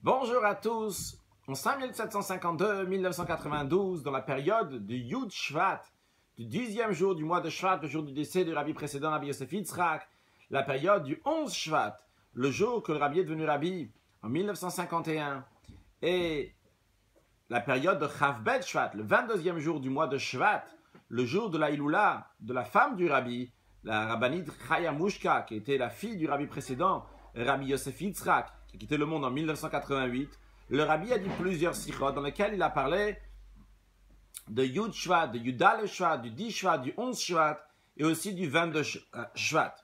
Bonjour à tous. En 5752-1992, dans la période du Yud Shvat, du 10e jour du mois de Shvat, le jour du décès du rabbi précédent, Rabbi Yosef Yitzhak, la période du 11 Shvat, le jour que le rabbi est devenu rabbi en 1951, et la période de Chavbet Shvat, le 22e jour du mois de Shvat, le jour de la Iloula, de la femme du rabbi, la rabbinite Chaya Mushka, qui était la fille du rabbi précédent, Rabbi Yosef Yitzhak, qui a quitté le monde en 1988, le rabbi a dit plusieurs sikhot dans lesquels il a parlé de Yud Shvat, de Yudale Shvat, du 10 Shvat, du 11 Shvat et aussi du 22 Shvat.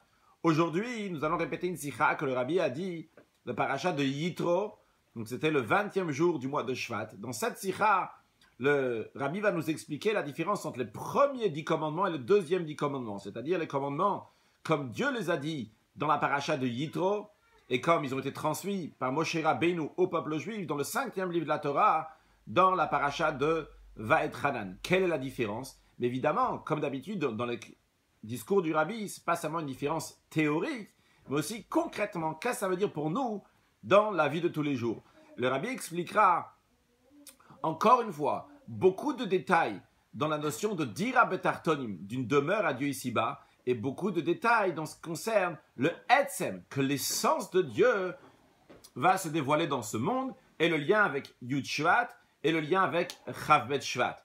Aujourd'hui, nous allons répéter une sikha que le rabbi a dit, le parasha de Yitro, donc c'était le 20e jour du mois de Shvat. Dans cette sikha, le rabbi va nous expliquer la différence entre les premiers 10 commandements et le deuxième 10 commandements, c'est-à-dire les commandements comme Dieu les a dit dans la parasha de Yitro, et comme ils ont été transmis par Moshe Rabbeinu au peuple juif dans le 5e livre de la Torah, dans la paracha de Vaetchanan. Quelle est la différence? Mais évidemment, comme d'habitude, dans le discours du rabbi, ce n'est pas seulement une différence théorique, mais aussi concrètement, qu'est-ce que ça veut dire pour nous dans la vie de tous les jours. Le rabbi expliquera, encore une fois, beaucoup de détails dans la notion de dira betartonim, d'une demeure à Dieu ici-bas, et beaucoup de détails dans ce qui concerne le Etzem, que l'essence de Dieu va se dévoiler dans ce monde, et le lien avec Yud Shvat, et le lien avec Chavbet Shvat.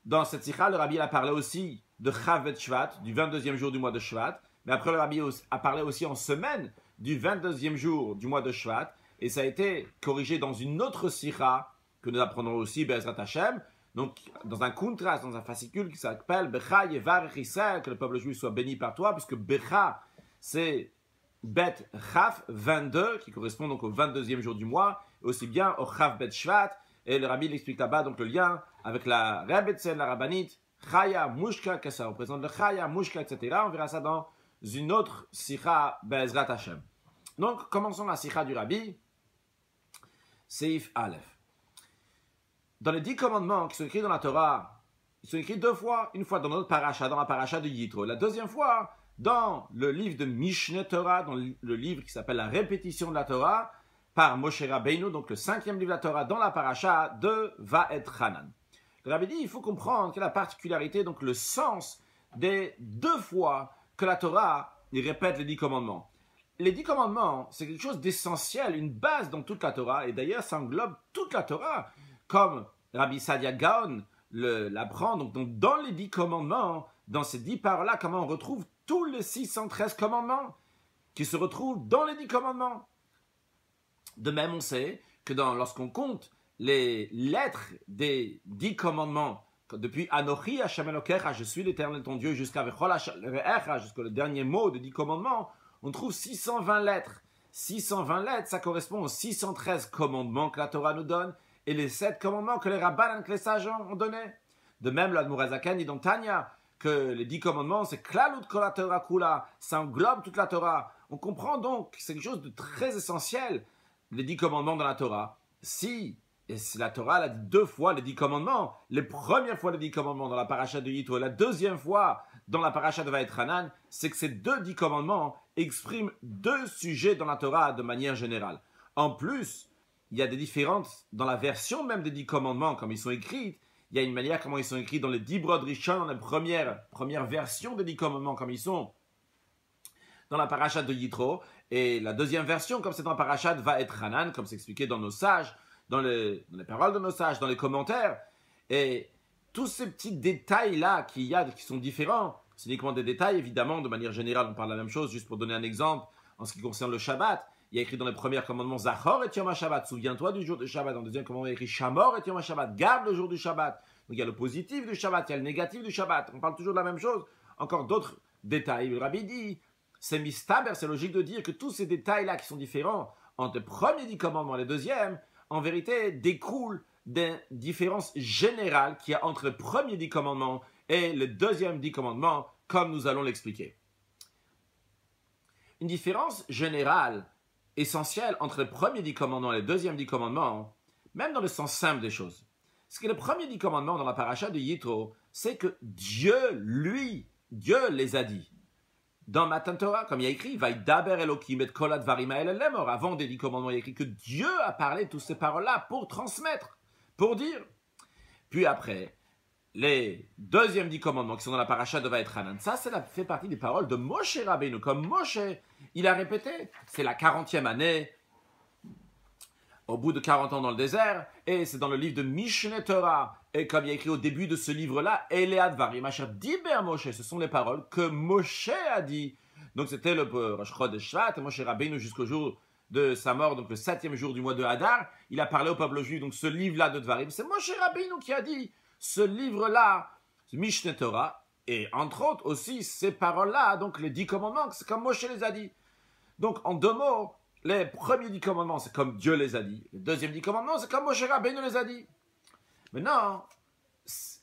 Dans cette sikha, le rabbi a parlé aussi de Chavbet Shvat, du 22e jour du mois de Shvat, mais après le rabbi a parlé aussi en semaine du 22e jour du mois de Shvat, et ça a été corrigé dans une autre sikha, que nous apprendrons aussi, Be'ezrat Hashem, donc, dans un contraste, dans un fascicule qui s'appelle Becha Yevarech Israël, que le peuple juif soit béni par toi, puisque Becha, c'est Bet Chaf 22, qui correspond donc au 22e jour du mois, et aussi bien au Chav Bet Shvat, et le rabbi l'explique là-bas, donc le lien avec la Rebbetzin, la rabbinite, Chaya Mushka, que ça représente le Chaya Mushka, etc. On verra ça dans une autre sikha Be'ezrat Hashem. Donc, commençons la sikha du rabbi, Seif Aleph. Dans les 10 commandements qui sont écrits dans la Torah, ils sont écrits 2 fois, une fois dans notre paracha, dans la paracha de Yitro, la deuxième fois dans le livre de Mishneh Torah, dans le livre qui s'appelle la répétition de la Torah, par Moshe Rabbeinu, donc le 5e livre de la Torah, dans la paracha de Vaetchanan. Le rabbi dit, il faut comprendre que la particularité, donc le sens des 2 fois que la Torah il répète les 10 commandements. Les 10 commandements, c'est quelque chose d'essentiel, une base dans toute la Torah, et d'ailleurs ça englobe toute la Torah, comme Rabbi Sadia Gaon l'apprend, donc dans les 10 commandements, dans ces 10 paroles-là, comment on retrouve tous les 613 commandements qui se retrouvent dans les 10 commandements. De même, on sait que lorsqu'on compte les lettres des 10 commandements, depuis Anochi Hashem Elokecha, je suis l'Éternel ton Dieu, jusqu'à Vechol Hashem, jusqu'au dernier mot des 10 commandements, on trouve 620 lettres. 620 lettres, ça correspond aux 613 commandements que la Torah nous donne, et les 7 commandements que les rabbins et les sages ont donnés. De même, l'Admour HaZaken dit dans Tanya que les 10 commandements, c'est Klalut Kol HaTorah Kula, ça englobe toute la Torah. On comprend donc que c'est quelque chose de très essentiel, les 10 commandements dans la Torah. Si la Torah a dit 2 fois les 10 commandements, les premières fois les 10 commandements dans la paracha de Yitro, la deuxième fois dans la paracha de Vaetchanan, c'est que ces 10 commandements expriment 2 sujets dans la Torah de manière générale. En plus, il y a des différences dans la version même des 10 commandements, comme ils sont écrits. Il y a une manière comment ils sont écrits dans les 10 brod Rishon, dans la première version des 10 commandements, comme ils sont dans la paracha de Yitro. Et la deuxième version, comme c'est dans la paracha de Vaetchanan, comme c'est expliqué dans nos sages, dans les paroles de nos sages, dans les commentaires. Et tous ces petits détails-là qu'il y a, qui sont différents, c'est uniquement des détails, évidemment, de manière générale, on parle de la même chose, juste pour donner un exemple, en ce qui concerne le Shabbat. Il y a écrit dans les premiers commandements Zachor et Yom HaShabbat, souviens-toi du jour du Shabbat. Dans le deuxième commandement, il y a écrit Shamor et Yom HaShabbat, garde le jour du Shabbat. Donc il y a le positif du Shabbat, il y a le négatif du Shabbat. On parle toujours de la même chose. Encore d'autres détails. Le rabbi dit, c'est mistaber, c'est logique de dire que tous ces détails-là qui sont différents entre le premier 10 commandements et le deuxième, en vérité, découlent des différences générales qu'il y a entre le premier 10 commandements et le deuxième 10 commandements, comme nous allons l'expliquer. Une différence générale essentiel entre le premier 10 commandements et le deuxième 10 commandements, même dans le sens simple des choses. Ce que le premier 10 commandements dans la paracha de Yitro, c'est que Dieu, lui, Dieu les a dit. dans Matan Torah, comme il y a écrit, Vaidaber Elohim et kol advarim ha'el el lemor. Avant des 10 commandements, il y a écrit que Dieu a parlé toutes ces paroles-là pour transmettre, pour dire. Puis après, les deuxièmes 10 commandements qui sont dans la paracha de Vaetchanan, ça fait partie des paroles de Moshe Rabbeinu, comme Moshe, il a répété. C'est la 40e année, au bout de 40 ans dans le désert, et c'est dans le livre de Mishneh Torah, et comme il y a écrit au début de ce livre-là, Elead Varim Asher Diber Moshe, ce sont les paroles que Moshe a dit. Donc c'était le Rosh Chodesh Shvat, Moshe Rabbeinu jusqu'au jour de sa mort, donc le 7e jour du mois de Hadar, il a parlé au peuple juif, donc ce livre-là de Dvarim, c'est Moshe Rabbeinu qui a dit, ce livre-là, Mishneh Torah, et entre autres aussi ces paroles-là, donc les 10 commandements, c'est comme Moshe les a dit. Donc en 2 mots, les premiers 10 commandements, c'est comme Dieu les a dit. Les deuxièmes 10 commandements, c'est comme Moshe Rabbeinu les a dit. Maintenant,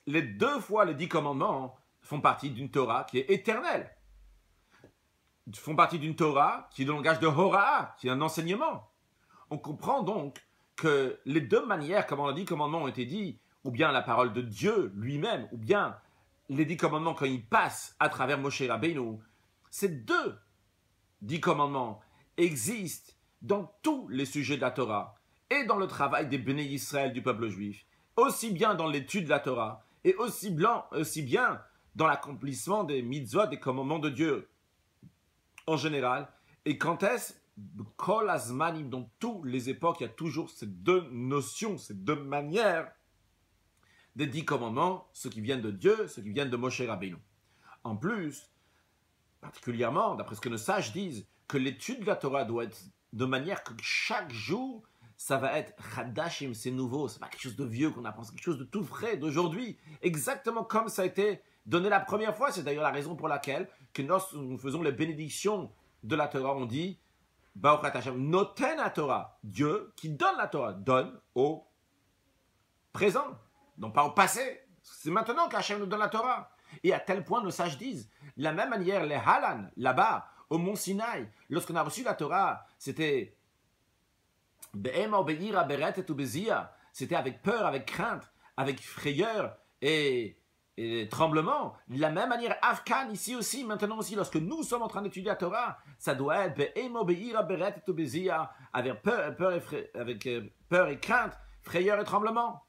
les 2 fois les 10 commandements font partie d'une Torah qui est éternelle. Font partie d'une Torah qui est le langage de Hora'a, qui est un enseignement. On comprend donc que les 2 manières, comme on a dit, commandements ont été dits, ou bien la parole de Dieu lui-même, ou bien les 10 commandements quand ils passent à travers Moshe Rabbeinu, ces 10 commandements existent dans tous les sujets de la Torah et dans le travail des Béné Israël du peuple juif, aussi bien dans l'étude de la Torah et aussi bien dans l'accomplissement des mitzvot, des commandements de Dieu en général. Et quand est-ce Kol Azmanim, dans toutes les époques, il y a toujours ces 2 notions, ces 2 manières des 10 commandements, ceux qui viennent de Dieu, ceux qui viennent de Moshe Rabbeinu. En plus, particulièrement, d'après ce que nos sages disent, que l'étude de la Torah doit être de manière que chaque jour, ça va être Chadashim, c'est nouveau, c'est pas quelque chose de vieux qu'on apprend, c'est quelque chose de tout frais, d'aujourd'hui, exactement comme ça a été donné la première fois. C'est d'ailleurs la raison pour laquelle, que lorsque nous faisons les bénédictions de la Torah, on dit Baruch Hashem, Noten la Torah, Dieu qui donne la Torah, donne au présent, non pas au passé. C'est maintenant qu'Hachem nous donne la Torah. Et à tel point, nos sages disent, de la même manière, les Halan, là-bas, au mont Sinaï, lorsqu'on a reçu la Torah, c'était c'était avec peur, avec crainte, avec frayeur et tremblement. De la même manière, Afkan, ici aussi, maintenant aussi, lorsque nous sommes en train d'étudier la Torah, ça doit être avec peur et crainte, frayeur et tremblement.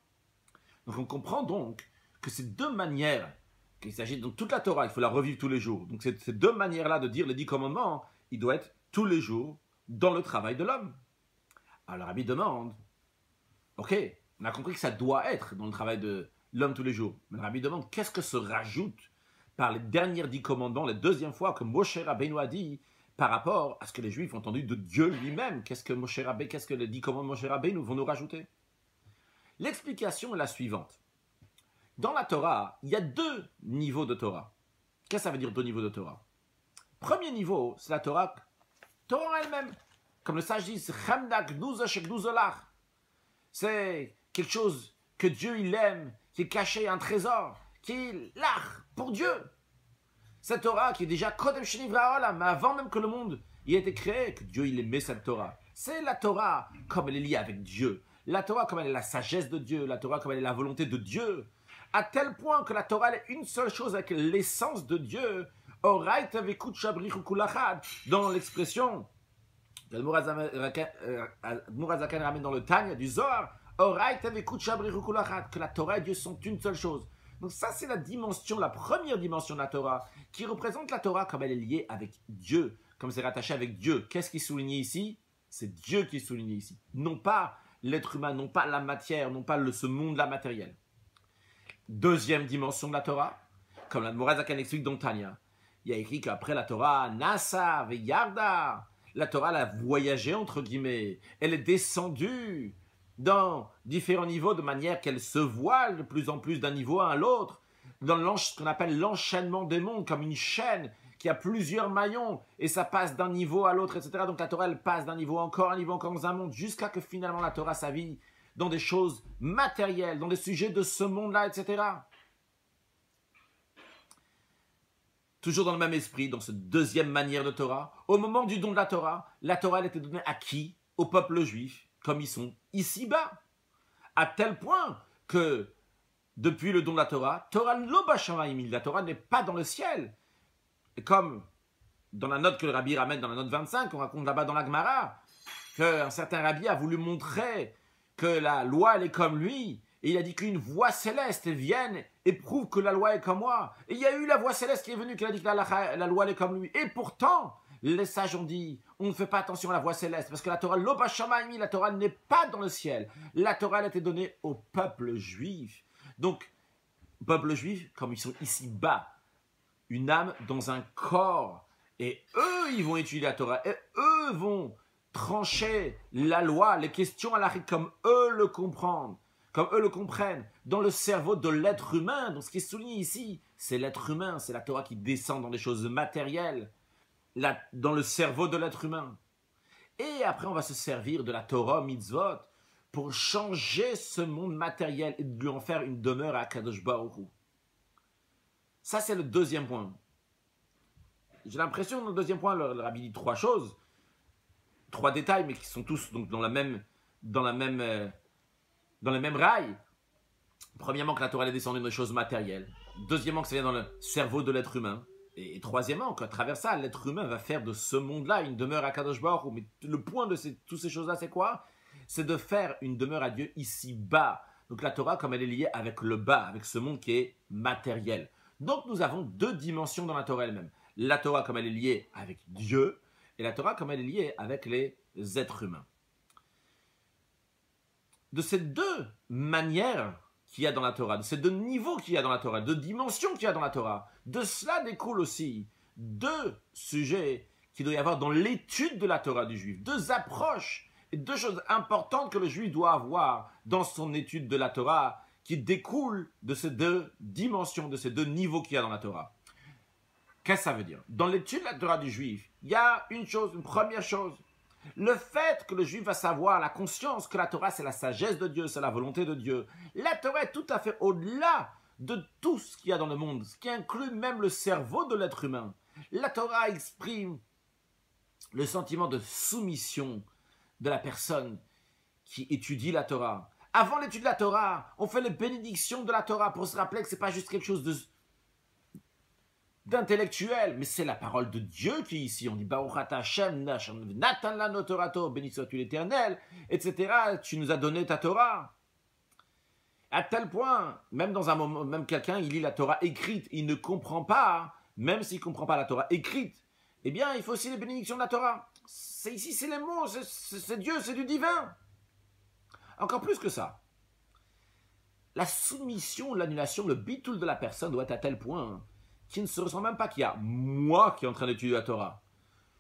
Donc on comprend donc que ces 2 manières, qu'il s'agit de toute la Torah, il faut la revivre tous les jours. Donc ces 2 manières-là de dire les 10 commandements, il doit être tous les jours dans le travail de l'homme. Alors le Rabbi demande, ok, on a compris que ça doit être dans le travail de l'homme tous les jours. Mais le Rabbi demande, qu'est-ce que se rajoute par les dernières 10 commandements, la 2e fois que Moshe Rabbeinu a dit, par rapport à ce que les Juifs ont entendu de Dieu lui-même, qu'est-ce que les 10 commandements de Moshe Rabbeinu vont nous rajouter? L'explication est la suivante. Dans la Torah, il y a 2 niveaux de Torah. Qu'est-ce que ça veut dire 2 niveaux de Torah? Premier niveau, c'est la Torah elle-même. Comme le sage dit, c'est quelque chose que Dieu il aime, qui est caché, un trésor, qui est l'art pour Dieu. Cette Torah qui est déjà Kodem Shenivra Olam, mais avant même que le monde y ait été créé, que Dieu il aimait cette Torah. C'est la Torah comme elle est liée avec Dieu. La Torah comme elle est la sagesse de Dieu, la Torah comme elle est la volonté de Dieu, à tel point que la Torah est une seule chose avec l'essence de Dieu. Dans l'expression que Murazzakan ramène dans le Tanya du Zohar, que la Torah et Dieu sont une seule chose. Donc ça c'est la dimension, la première dimension de la Torah, qui représente la Torah comme elle est liée avec Dieu, comme c'est rattaché avec Dieu. Qu'est-ce qui est souligné ici? C'est Dieu qui est souligné ici, non pas l'être humain, non pas la matière, non pas ce monde-là matériel. Deuxième dimension de la Torah, comme la Murazzakan explique dans Tanya, il y a écrit qu'après la Torah, Nasa Veyarda, la Torah elle a voyagé entre guillemets, elle est descendue dans différents niveaux de manière qu'elle se voile de plus en plus d'un niveau à l'autre, dans ce qu'on appelle l'enchaînement des mondes, comme une chaîne qui a plusieurs maillons, et ça passe d'un niveau à l'autre, etc. Donc la Torah, elle passe d'un niveau encore dans un monde, jusqu'à que finalement la Torah s'habille dans des choses matérielles, dans des sujets de ce monde-là, etc. Toujours dans le même esprit, dans cette deuxième manière de Torah, au moment du don de la Torah, elle était donnée à qui? Au peuple juif, comme ils sont ici-bas. À tel point que, depuis le don de la Torah lo b'shamayim, la Torah n'est pas dans le ciel. Et comme dans la note que le rabbi ramène dans la note 25, on raconte là-bas dans la Gemara, qu'un certain rabbi a voulu montrer que la loi, elle est comme lui, et il a dit qu'une voix céleste vienne et prouve que la loi est comme moi. Et il y a eu la voix céleste qui est venue, qui a dit que la loi, elle est comme lui. Et pourtant, les sages ont dit, on ne fait pas attention à la voix céleste, parce que la Torah, la Torah n'est pas dans le ciel. La Torah, elle a été donnée au peuple juif. Donc, peuple juif, comme ils sont ici bas, une âme dans un corps, et eux, ils vont étudier la Torah, et eux vont trancher la loi, les questions à la comme eux le comprennent, comme eux le comprennent, dans le cerveau de l'être humain. Donc ce qui est souligné ici, c'est l'être humain, c'est la Torah qui descend dans les choses matérielles, dans le cerveau de l'être humain. Et après, on va se servir de la Torah mitzvot pour changer ce monde matériel et de lui en faire une demeure à Kadosh Baruch Hu. Ça, c'est le deuxième point. J'ai l'impression, dans le deuxième point, le rabbi dit trois choses, trois détails, mais qui sont tous donc, dans les mêmes rails. Premièrement, que la Torah est descendue dans les choses matérielles. Deuxièmement, que ça vient dans le cerveau de l'être humain. Et troisièmement, qu'à travers ça, l'être humain va faire de ce monde-là une demeure à Kadosh Baruch Hu. Mais le point de toutes ces choses-là, c'est quoi? C'est de faire une demeure à Dieu ici-bas. Donc la Torah, comme elle est liée avec le bas, avec ce monde qui est matériel. Donc nous avons deux dimensions dans la Torah elle-même. La Torah comme elle est liée avec Dieu, et la Torah comme elle est liée avec les êtres humains. De ces deux manières qu'il y a dans la Torah, de ces deux niveaux qu'il y a dans la Torah, deux dimensions qu'il y a dans la Torah, de cela découlent aussi deux sujets qu'il doit y avoir dans l'étude de la Torah du juif, deux approches et deux choses importantes que le juif doit avoir dans son étude de la Torah, qui découlent de ces deux dimensions, de ces deux niveaux qu'il y a dans la Torah. Qu'est-ce que ça veut dire? Dans l'étude de la Torah du juif, il y a une première chose. Le fait que le juif va savoir, la conscience que la Torah c'est la sagesse de Dieu, c'est la volonté de Dieu. La Torah est tout à fait au-delà de tout ce qu'il y a dans le monde, ce qui inclut même le cerveau de l'être humain. La Torah exprime le sentiment de soumission de la personne qui étudie la Torah. Avant l'étude de la Torah, on fait les bénédictions de la Torah pour se rappeler que ce n'est pas juste quelque chose d'intellectuel, mais c'est la parole de Dieu qui est ici. On dit Baruch Ata Hashem, Natan lanu Torato, béni sois-tu l'Éternel, etc. Tu nous as donné ta Torah. À tel point, même dans un moment, même quelqu'un, il lit la Torah écrite, il ne comprend pas, même s'il ne comprend pas la Torah écrite, eh bien, il faut aussi les bénédictions de la Torah. Ici, c'est les mots, c'est Dieu, c'est du divin. Encore plus que ça. La soumission, l'annulation, le bitoul de la personne doit être à tel point qu'il ne se ressent même pas qu'il y a moi qui est en train d'étudier la Torah.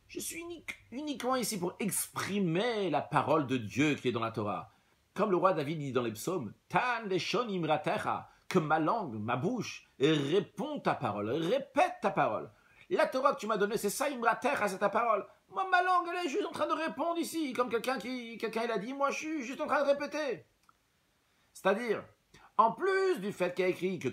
Je suis uniquement ici pour exprimer la parole de Dieu qui est dans la Torah. Comme le roi David dit dans les psaumes, Tan leshon imratecha, que ma langue, ma bouche, répond ta parole, répète ta parole. La Torah que tu m'as donnée, c'est ça, imratecha, c'est ta parole. Moi, ma langue, elle est juste en train de répondre ici, comme quelqu'un il a dit, moi, je suis juste en train de répéter. C'est-à-dire, en plus du fait qu'il y a écrit que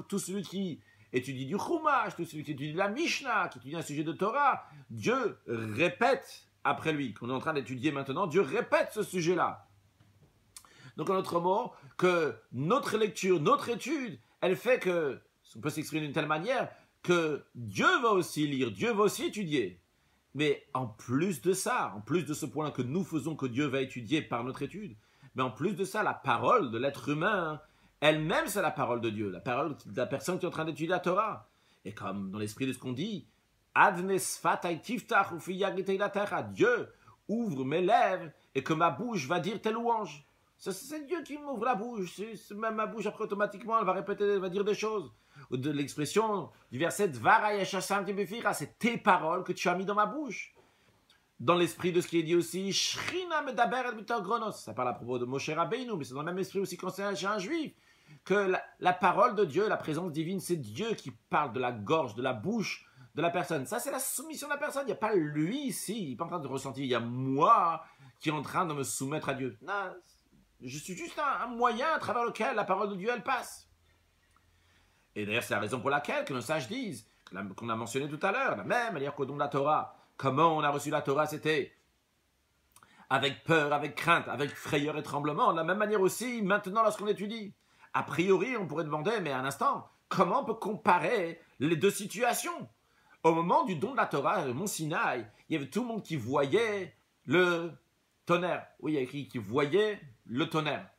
tout celui qui étudie du Chumash, tout celui qui étudie la Mishnah, qui étudie un sujet de Torah, Dieu répète après lui, qu'on est en train d'étudier maintenant, Dieu répète ce sujet-là. Donc en d'autres mots, que notre lecture, notre étude, elle fait que, on peut s'exprimer d'une telle manière, que Dieu va aussi lire, Dieu va aussi étudier. Mais en plus de ça, en plus de ce point que nous faisons que Dieu va étudier par notre étude, mais en plus de ça, la parole de l'être humain, elle-même, c'est la parole de Dieu, la parole de la personne qui est en train d'étudier la Torah. Et comme dans l'esprit de ce qu'on dit, Dieu ouvre mes lèvres et que ma bouche va dire tes louanges. C'est Dieu qui m'ouvre la bouche. Même ma bouche, après, automatiquement, elle va répéter, elle va dire des choses. Ou de l'expression du verset, c'est tes paroles que tu as mis dans ma bouche. Dans l'esprit de ce qui est dit aussi, ça parle à propos de Moshe Rabbeinu, mais c'est dans le même esprit aussi concernant chez un juif, que la parole de Dieu, la présence divine, c'est Dieu qui parle de la gorge, de la bouche de la personne. Ça, c'est la soumission de la personne. Il n'y a pas lui ici, il n'est pas en train de ressentir, il y a moi qui est en train de me soumettre à Dieu. Non, je suis juste un moyen à travers lequel la parole de Dieu, elle passe. Et d'ailleurs, c'est la raison pour laquelle que nos sages disent, qu'on a mentionné tout à l'heure, la même manière qu'au don de la Torah, comment on a reçu la Torah, c'était avec peur, avec crainte, avec frayeur et tremblement. De la même manière aussi, maintenant, lorsqu'on étudie. A priori, on pourrait demander, mais un instant, comment on peut comparer les deux situations? Au moment du don de la Torah, le mont Sinaï, il y avait tout le monde qui voyait le tonnerre. Oui, il y a écrit qui voyait le tonnerre.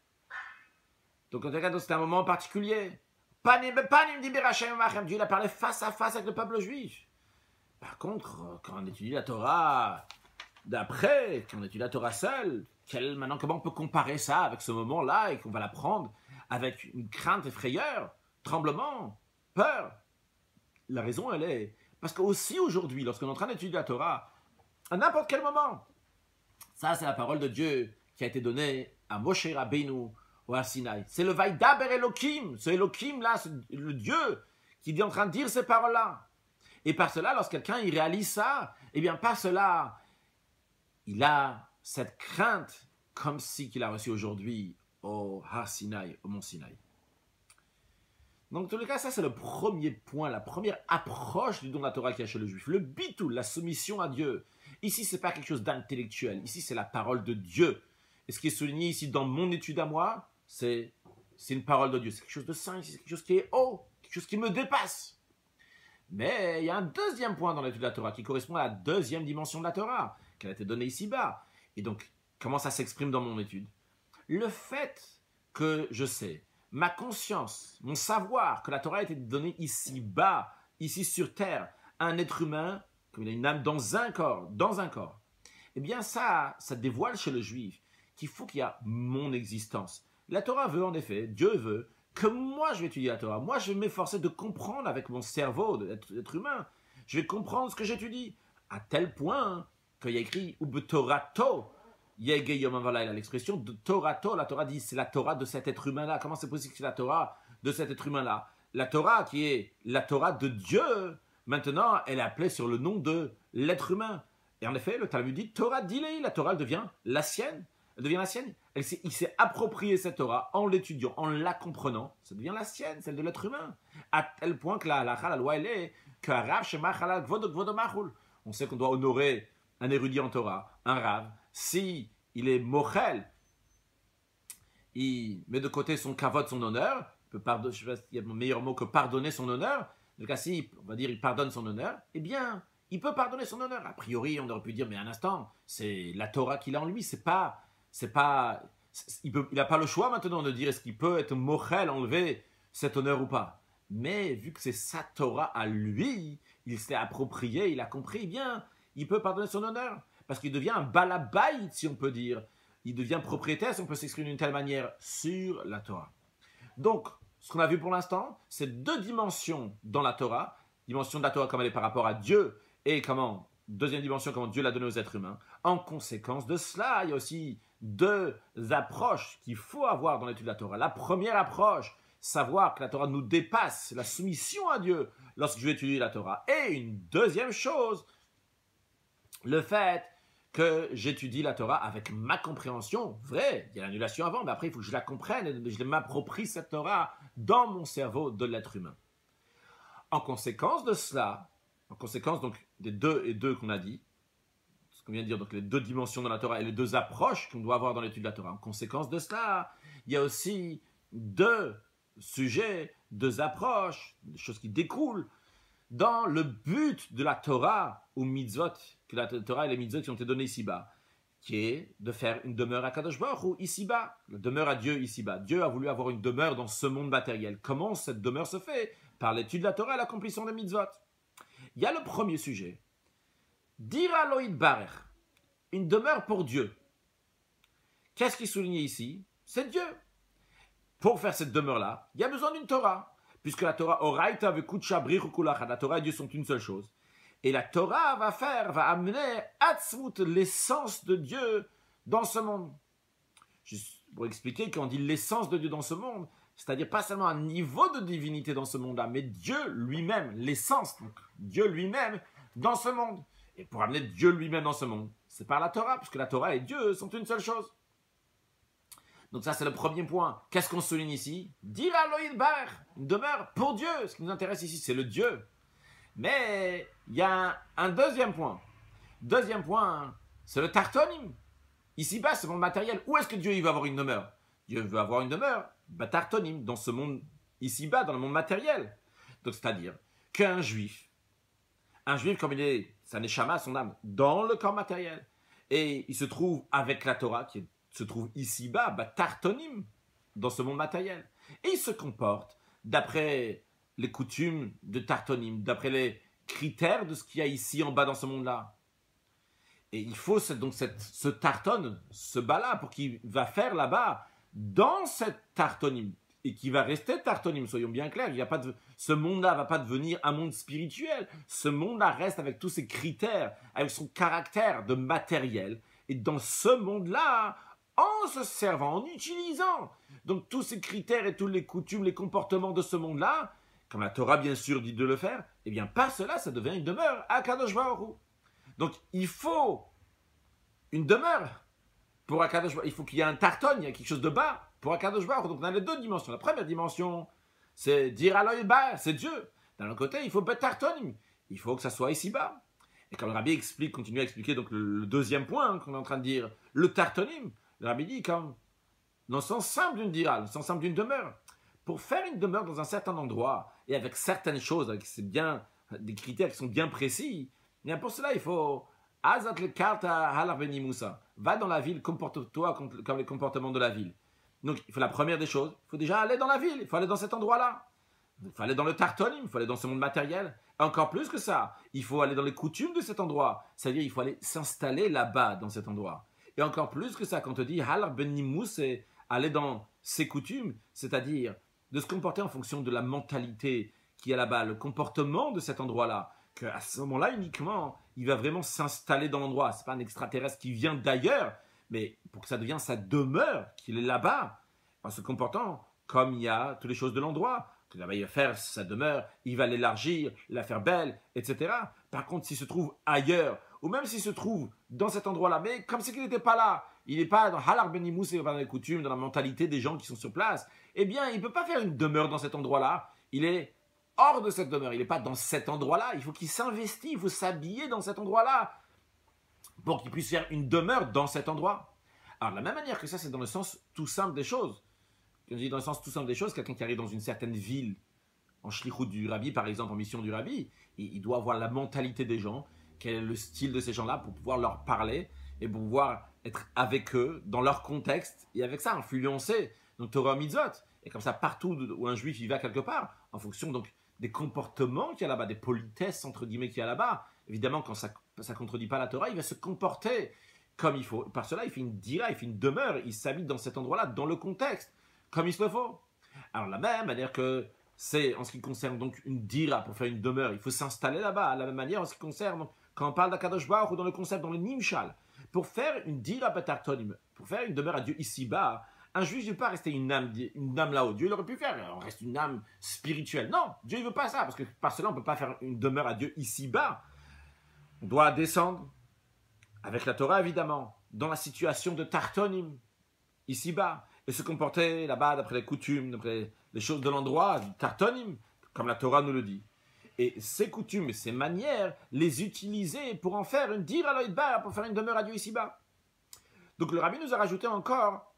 Donc, c'était un moment particulier. Dieu a parlé face à face avec le peuple juif. Par contre, quand on étudie la Torah d'après, quand on étudie la Torah seule, maintenant, comment on peut comparer ça avec ce moment-là et qu'on va l'apprendre avec une crainte et frayeur, tremblement, peur? La raison, elle est parce qu'aussi aujourd'hui, lorsqu'on est en train d'étudier la Torah, à n'importe quel moment, ça c'est la parole de Dieu qui a été donnée à Moshe Rabbeinu au Har Sinaï. C'est le Vaidaber Elohim, ce Elohim là, le Dieu qui est en train de dire ces paroles-là. Et par cela, lorsque quelqu'un il réalise ça, eh bien par cela, il a cette crainte comme si qu'il a reçu aujourd'hui au Har Sinaï, au mont Sinaï. Donc, en tous les cas, ça, c'est le premier point, la première approche du don de la Torah qu'il y a chez le juif. Le bitul, la soumission à Dieu. Ici, ce n'est pas quelque chose d'intellectuel. Ici, c'est la parole de Dieu. Et ce qui est souligné ici dans mon étude à moi, c'est une parole de Dieu. C'est quelque chose de saint, c'est quelque chose qui est haut, quelque chose qui me dépasse. Mais il y a un deuxième point dans l'étude de la Torah qui correspond à la deuxième dimension de la Torah, qui a été donnée ici-bas. Et donc, comment ça s'exprime dans mon étude? Le fait que je sais, ma conscience, mon savoir que la Torah a été donnée ici-bas, ici sur terre, à un être humain, comme il a une âme dans un corps, eh bien ça dévoile chez le juif qu'il faut qu'il y a mon existence. La Torah veut en effet, Dieu veut, que moi je vais étudier la Torah. Moi je vais m'efforcer de comprendre avec mon cerveau d'être humain. Je vais comprendre ce que j'étudie, à tel point qu'il y a écrit « Ubetorato », l'expression de Torato, la Torah dit c'est la Torah de cet être humain-là. Comment c'est possible que c'est la Torah de cet être humain-là? La Torah qui est la Torah de Dieu, maintenant elle est appelée sur le nom de l'être humain. Et en effet, le Talmud dit Torah d'Ilei, la Torah elle devient la sienne. Elle devient la sienne. Il s'est approprié cette Torah en l'étudiant, en la comprenant. Ça devient la sienne, celle de l'être humain. À tel point que la loi elle est que on sait qu'on doit honorer un érudit en Torah, un rave, si il est mochel, il met de côté son kavod, son honneur, je ne sais pas s'il y a un meilleur mot que pardonner son honneur, en tout cas si, on va dire, il pardonne son honneur, eh bien, il peut pardonner son honneur. A priori, on aurait pu dire, mais un instant, c'est la Torah qu'il a en lui, il n'a pas le choix maintenant de dire est-ce qu'il peut être mochel, enlever cet honneur ou pas. Mais vu que c'est sa Torah à lui, il s'est approprié, il a compris, eh bien, il peut pardonner son honneur. Parce qu'il devient un balabaït, si on peut dire. Il devient propriétaire, si on peut s'exprimer d'une telle manière, sur la Torah. Donc, ce qu'on a vu pour l'instant, c'est deux dimensions dans la Torah. Dimension de la Torah comme elle est par rapport à Dieu, et deuxième dimension, comment Dieu l'a donnée aux êtres humains. En conséquence de cela, il y a aussi deux approches qu'il faut avoir dans l'étude de la Torah. La première approche, savoir que la Torah nous dépasse, la soumission à Dieu lorsque je vais étudier la Torah. Et une deuxième chose, le fait que j'étudie la Torah avec ma compréhension, vrai, il y a l'annulation avant, mais après il faut que je la comprenne et je m'approprie cette Torah dans mon cerveau de l'être humain. En conséquence de cela, en conséquence donc des deux et deux qu'on a dit, ce qu'on vient de dire, donc les deux dimensions dans la Torah et les deux approches qu'on doit avoir dans l'étude de la Torah, en conséquence de cela, il y a aussi deux sujets, deux approches, des choses qui découlent dans le but de la Torah ou mitzvot, que la Torah et les mitzvot qui ont été donnés ici-bas, qui est de faire une demeure à Kadosh Baruch Hu ici-bas, la demeure à Dieu ici-bas. Dieu a voulu avoir une demeure dans ce monde matériel. Comment cette demeure se fait? Par l'étude de la Torah et l'accomplissement des mitzvot. Il y a le premier sujet. Dira Loïd Barer, une demeure pour Dieu. Qu'est-ce qui est souligné ici? C'est Dieu. Pour faire cette demeure-là, il y a besoin d'une Torah. Puisque la Torah, Oraita vekutsha brichu kulachad, la Torah et Dieu sont une seule chose. Et la Torah va amener Atzmut, l'essence de Dieu dans ce monde. Juste pour expliquer, quand on dit l'essence de Dieu dans ce monde, c'est-à-dire pas seulement un niveau de divinité dans ce monde-là, mais Dieu lui-même, l'essence, donc Dieu lui-même dans ce monde. Et pour amener Dieu lui-même dans ce monde, c'est par la Torah, puisque la Torah et Dieu sont une seule chose. Donc ça, c'est le premier point. Qu'est-ce qu'on souligne ici? Dira Loïd Bar, une demeure pour Dieu. Ce qui nous intéresse ici, c'est le Dieu. Mais il y a un deuxième point. Deuxième point, c'est le Tartonim. Ici-bas, ce monde matériel. Où est-ce que Dieu il va avoir une demeure? Dieu veut avoir une demeure, Tartonim, dans ce monde ici-bas, dans le monde matériel. Donc, c'est-à-dire qu'un juif, comme il est, sa neshama, son âme, dans le corps matériel, et il se trouve avec la Torah, qui se trouve ici-bas, tartonim, dans ce monde matériel. Et il se comporte d'après les coutumes de tartonim, d'après les critères de ce qu'il y a ici en bas dans ce monde-là. Et il faut donc ce tarton, ce bas-là, pour qu'il va faire là-bas, dans cette tartonim, et qui va rester tartonim, soyons bien clairs, ce monde-là ne va pas devenir un monde spirituel, ce monde-là reste avec tous ses critères, avec son caractère de matériel, et dans ce monde-là, en se servant, en utilisant donc tous ces critères et toutes les coutumes, les comportements de ce monde-là, comme la Torah bien sûr dit de le faire, et bien par cela, ça devient une demeure à Kadosh Baruch Hu. Donc il faut une demeure pour Akadosh Baruch Hu. Il faut qu'il y ait un tarton, il y a quelque chose de bas pour Akadosh Baruch Hu. Donc on a les deux dimensions. La première dimension, c'est dire Aloï bas, c'est Dieu. D'un autre côté, il faut tarton, il faut que ça soit ici-bas. Et comme le Rabbi continue à expliquer donc le deuxième point qu'on est en train de dire, le tartonim, le Rabbi dit comme dans le sens simple d'une dira, le sens simple d'une demeure. Pour faire une demeure dans un certain endroit et avec certaines choses, avec des critères qui sont bien précis, bien pour cela il faut Azat le karta halar beni Moussa. Va dans la ville, comporte-toi comme les comportements de la ville. Donc il faut la première des choses, il faut déjà aller dans la ville, il faut aller dans cet endroit-là. Il faut aller dans le tartonim, il faut aller dans ce monde matériel. Et encore plus que ça, il faut aller dans les coutumes de cet endroit. C'est-à-dire il faut aller s'installer là-bas dans cet endroit. Et encore plus que ça, quand on te dit halar beni Moussa, c'est aller dans ses coutumes, c'est-à-dire de se comporter en fonction de la mentalité qui est là-bas, le comportement de cet endroit-là, qu'à ce moment-là uniquement, il va vraiment s'installer dans l'endroit. Ce n'est pas un extraterrestre qui vient d'ailleurs, mais pour que ça devienne sa demeure, qu'il est là-bas, en se comportant comme il y a toutes les choses de l'endroit. Que là-bas, il va faire sa demeure, il va l'élargir, la faire belle, etc. Par contre, s'il se trouve ailleurs, ou même s'il se trouve dans cet endroit-là, mais comme c'est qu'il n'était pas là, il n'est pas dans Halar Benimous, il n'est pas dans les coutumes, dans la mentalité des gens qui sont sur place, eh bien, il ne peut pas faire une demeure dans cet endroit-là. Il est hors de cette demeure, il n'est pas dans cet endroit-là. Il faut qu'il s'investisse, il faut s'habiller dans cet endroit-là pour qu'il puisse faire une demeure dans cet endroit. Alors, de la même manière que ça, c'est dans le sens tout simple des choses. Quand je dis dans le sens tout simple des choses, quelqu'un qui arrive dans une certaine ville, en shlichut du rabbi, par exemple, en mission du rabbi, il doit avoir la mentalité des gens, quel est le style de ces gens-là pour pouvoir leur parler et pour pouvoir être avec eux dans leur contexte et avec ça influencer donc Torah Mitzvot. Et comme ça, partout où un juif il va quelque part, en fonction donc des comportements qu'il y a là-bas, des politesses entre guillemets qu'il y a là-bas, évidemment quand ça ne contredit pas la Torah, il va se comporter comme il faut. Par cela, il fait une dira, il fait une demeure, il s'habite dans cet endroit-là, dans le contexte, comme il se le faut. Alors, de la même manière que c'est en ce qui concerne donc une dira, pour faire une demeure, il faut s'installer là-bas. De la même manière en ce qui concerne, donc, quand on parle d'Akadosh Baruch ou dans le concept, dans le Nimshal, pour faire une dira betartonim, pour faire une demeure à Dieu ici-bas, un juif ne peut pas rester une âme là-haut. Dieu, il aurait pu faire, on reste une âme spirituelle. Non, Dieu, il ne veut pas ça, parce que par cela, on ne peut pas faire une demeure à Dieu ici-bas. On doit descendre, avec la Torah évidemment, dans la situation de Tartonim, ici-bas, et se comporter là-bas d'après les coutumes, d'après les choses de l'endroit, Tartonim, comme la Torah nous le dit. Et ces coutumes et ces manières, les utiliser pour en faire une dire à l'oïdbar, pour faire une demeure à Dieu ici-bas. Donc le rabbi nous a rajouté encore,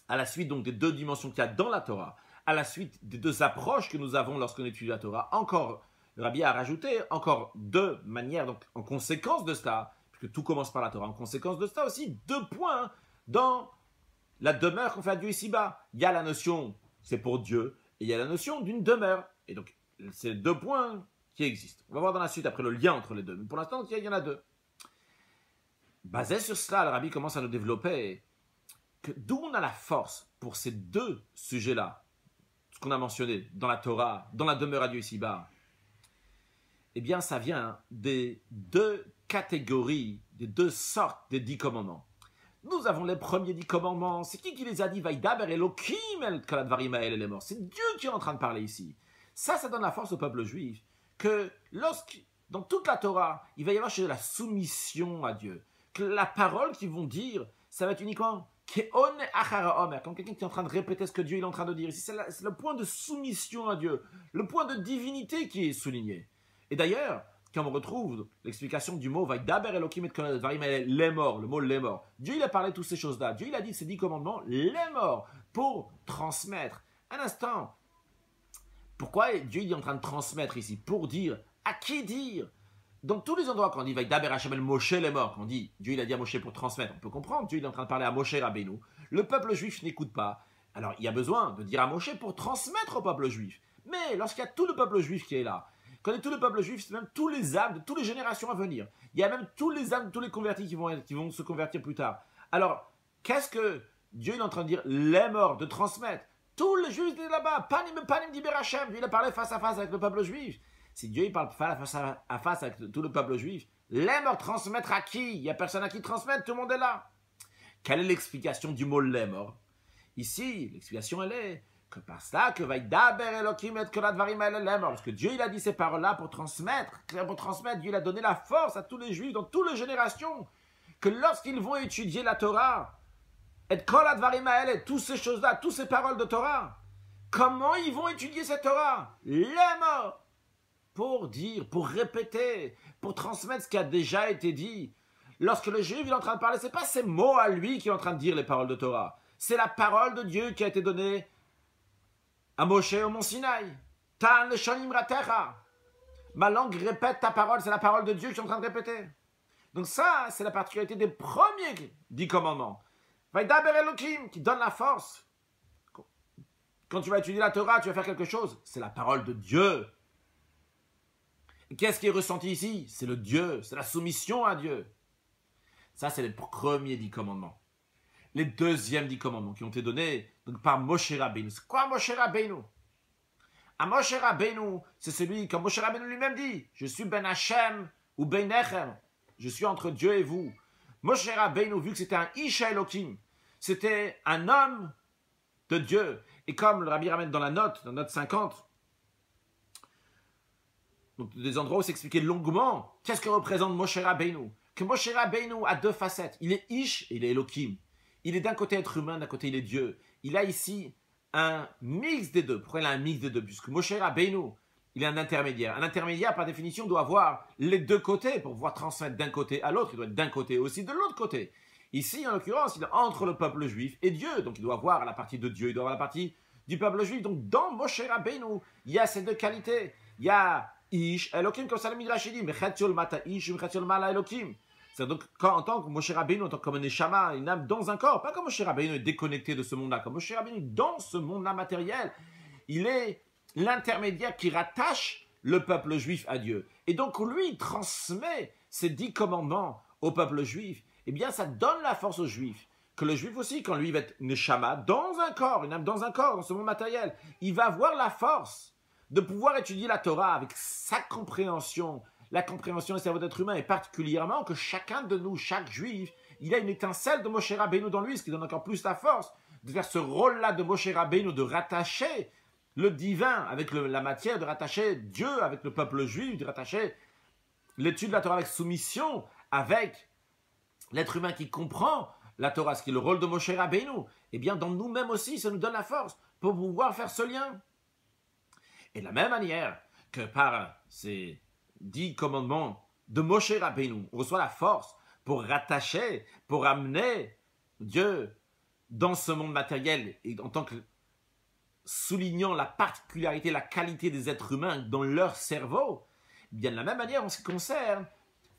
à la suite donc des deux dimensions qu'il y a dans la Torah, à la suite des deux approches que nous avons lorsqu'on étudie la Torah, encore, le rabbi a rajouté encore deux manières, donc en conséquence de cela, puisque tout commence par la Torah, en conséquence de cela aussi, deux points dans la demeure qu'on fait à Dieu ici-bas. Il y a la notion, c'est pour Dieu, et il y a la notion d'une demeure. Et donc, c'est deux points qui existent. On va voir dans la suite après le lien entre les deux. Mais pour l'instant, il y en a deux. Basé sur cela, le rabbi commence à nous développer d'où on a la force pour ces deux sujets-là, ce qu'on a mentionné dans la Torah, dans la demeure à Dieu ici-bas. Eh bien, ça vient des deux catégories, des deux sortes des 10 commandements. Nous avons les premiers 10 commandements. C'est qui les a dit? Vaïdaber Elohim el kaladvarim hael el emor. C'est Dieu qui est en train de parler ici. Ça donne la force au peuple juif que dans toute la Torah, il va y avoir la soumission à Dieu. Que la parole qu'ils vont dire, ça va être uniquement Keon achara omer, comme quelqu'un qui est en train de répéter ce que Dieu est en train de dire. Ici, c'est le point de soumission à Dieu, le point de divinité qui est souligné. Et d'ailleurs, quand on retrouve l'explication du mot Vaïdaber Elohim et Kaladvarim l'emor, le mot l'emor, Dieu il a parlé de toutes ces choses-là. Dieu il a dit ces 10 commandements l'emor pour transmettre. Un instant, Pourquoi Dieu il est en train de transmettre ici? Pour dire, à qui dire? Dans tous les endroits, quand on dit Vaïdaber Hashem el Moshe les morts, quand on dit Dieu il a dit à Moshe pour transmettre, on peut comprendre, Dieu il est en train de parler à Moshe Rabbeinu. Le peuple juif n'écoute pas. Alors il y a besoin de dire à Moshe pour transmettre au peuple juif. Mais lorsqu'il y a tout le peuple juif qui est là, quand il y a tout le peuple juif, c'est même tous les âmes de toutes les générations à venir. Il y a même tous les âmes, tous les convertis qui vont se convertir plus tard. Alors, qu'est-ce que Dieu est en train de dire? Les morts, de transmettre. Tous les juifs étaient là-bas. Panim diber Hashem. Dieu il a parlé face à face avec le peuple juif. Si Dieu il parle face à face avec tout le peuple juif, les morts transmettre à qui? Il n'y a personne à qui transmettre, tout le monde est là. Quelle est l'explication du mot les morts? Ici, l'explication elle est que par cela que Vaïdaber Elohim et que l'advarim elle est mort. Parce que Dieu il a dit ces paroles-là pour transmettre. Dieu il a donné la force à tous les juifs dans toutes les générations que lorsqu'ils vont étudier la Torah, et kol advarim et toutes ces choses-là, toutes ces paroles de Torah, comment ils vont étudier cette Torah? Les morts. Pour dire, pour répéter, pour transmettre ce qui a déjà été dit. Lorsque le juif est en train de parler, ce n'est pas ses mots à lui qui est en train de dire les paroles de Torah. C'est la parole de Dieu qui a été donnée à Moshe au mont Sinaï. Tan leshonim ratecha. Ma langue répète ta parole, c'est la parole de Dieu que je suis en train de répéter. Donc ça, c'est la particularité des premiers 10 commandements. Vaïdaber Elohim, qui donne la force. Quand tu vas étudier la Torah, tu vas faire quelque chose. C'est la parole de Dieu. Et qu'est-ce qui est ressenti ici? C'est le Dieu, c'est la soumission à Dieu. Ça, c'est les premiers 10 commandements. Les deuxièmes 10 commandements qui ont été donnés donc, par Moshe Rabbeinu. C'est quoi Moshe Rabbeinu? À Moshe Rabbeinu, c'est celui, comme Moshe Rabbeinu lui-même dit, je suis Ben Hashem ou Ben Echem. Je suis entre Dieu et vous. Moshe Rabbeinu, vu que c'était un Isha Elohim, c'était un homme de Dieu. Et comme le Rabbi ramène dans la note 50, donc des endroits où c'est expliqué longuement, qu'est-ce que représente Moshe Rabbeinu? Que Moshe Rabbeinu a 2 facettes. Il est Ish et il est Elohim. Il est d'un côté être humain, d'un côté il est Dieu. Il a ici un mix des deux. Pourquoi il a un mix des deux? Puisque Moshe Rabbeinu, il est un intermédiaire. Un intermédiaire, par définition, doit avoir les deux côtés pour pouvoir transmettre d'un côté à l'autre. Il doit être d'un côté aussi de l'autre côté. Ici, en l'occurrence, il est entre le peuple juif et Dieu. Donc il doit avoir la partie de Dieu, il doit avoir la partie du peuple juif. Donc dans Moshe Rabbeinu, il y a ces 2 qualités. Il y a Ish, Elohim, comme ça le Midrash dit, Mechatziol Mata Ish, Mechatziol Mala Elohim. C'est donc en tant que Moshe Rabbeinu, en tant que comme un Neshama, une âme dans un corps, pas comme Moshe Rabbeinu est déconnecté de ce monde-là, comme Moshe Rabbeinu dans ce monde-là matériel, il est l'intermédiaire qui rattache le peuple juif à Dieu. Et donc lui, il transmet ces 10 commandements au peuple juif. Eh bien, ça donne la force aux juifs. Que le juif aussi, quand lui il va être Neshama, dans un corps, une âme dans un corps, dans ce monde matériel, il va avoir la force de pouvoir étudier la Torah avec sa compréhension, la compréhension du cerveau d'être humain, et particulièrement que chacun de nous, chaque juif, il a une étincelle de Moshe Rabbeinu dans lui, ce qui donne encore plus la force de faire ce rôle-là de Moshe Rabbeinu, de rattacher le divin avec la matière, de rattacher Dieu avec le peuple juif, de rattacher l'étude de la Torah avec soumission, avec l'être humain qui comprend la Torah, ce qui est le rôle de Moshe Rabbeinu. Eh bien, dans nous-mêmes aussi, ça nous donne la force pour pouvoir faire ce lien. Et de la même manière que par ces 10 commandements de Moshe Rabbeinu, on reçoit la force pour rattacher, pour amener Dieu dans ce monde matériel, et en tant que soulignant la particularité, la qualité des êtres humains dans leur cerveau, bien de la même manière en ce qui concerne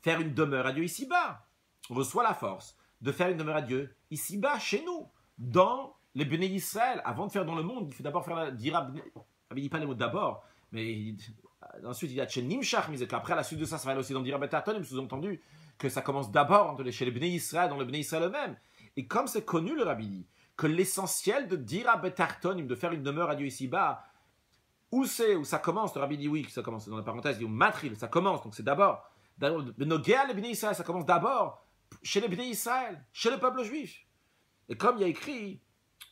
faire une demeure à Dieu ici-bas. On reçoit la force de faire une demeure à Dieu ici-bas, chez nous, dans les Béné Israël. Avant de faire dans le monde, il faut d'abord faire la dira. Il ne dit pas les mots d'abord, mais ensuite il y a Tchenim Shach, mais après à la suite de ça, ça va aller aussi dans Dira Betartonim, sous-entendu que ça commence d'abord chez les Béné Israël, dans le Béné Israël eux-mêmes. Et comme c'est connu, le Rabbi dit que l'essentiel de Dira Betartonim, de faire une demeure à Dieu ici-bas, où ça commence, le Rabbi dit oui, ça commence dans la parenthèse, il dit Matril, ça commence, donc c'est d'abord. Nogea les Béné Israël, ça commence d'abord chez les Béné Israël, chez le peuple juif. Et comme il y a écrit,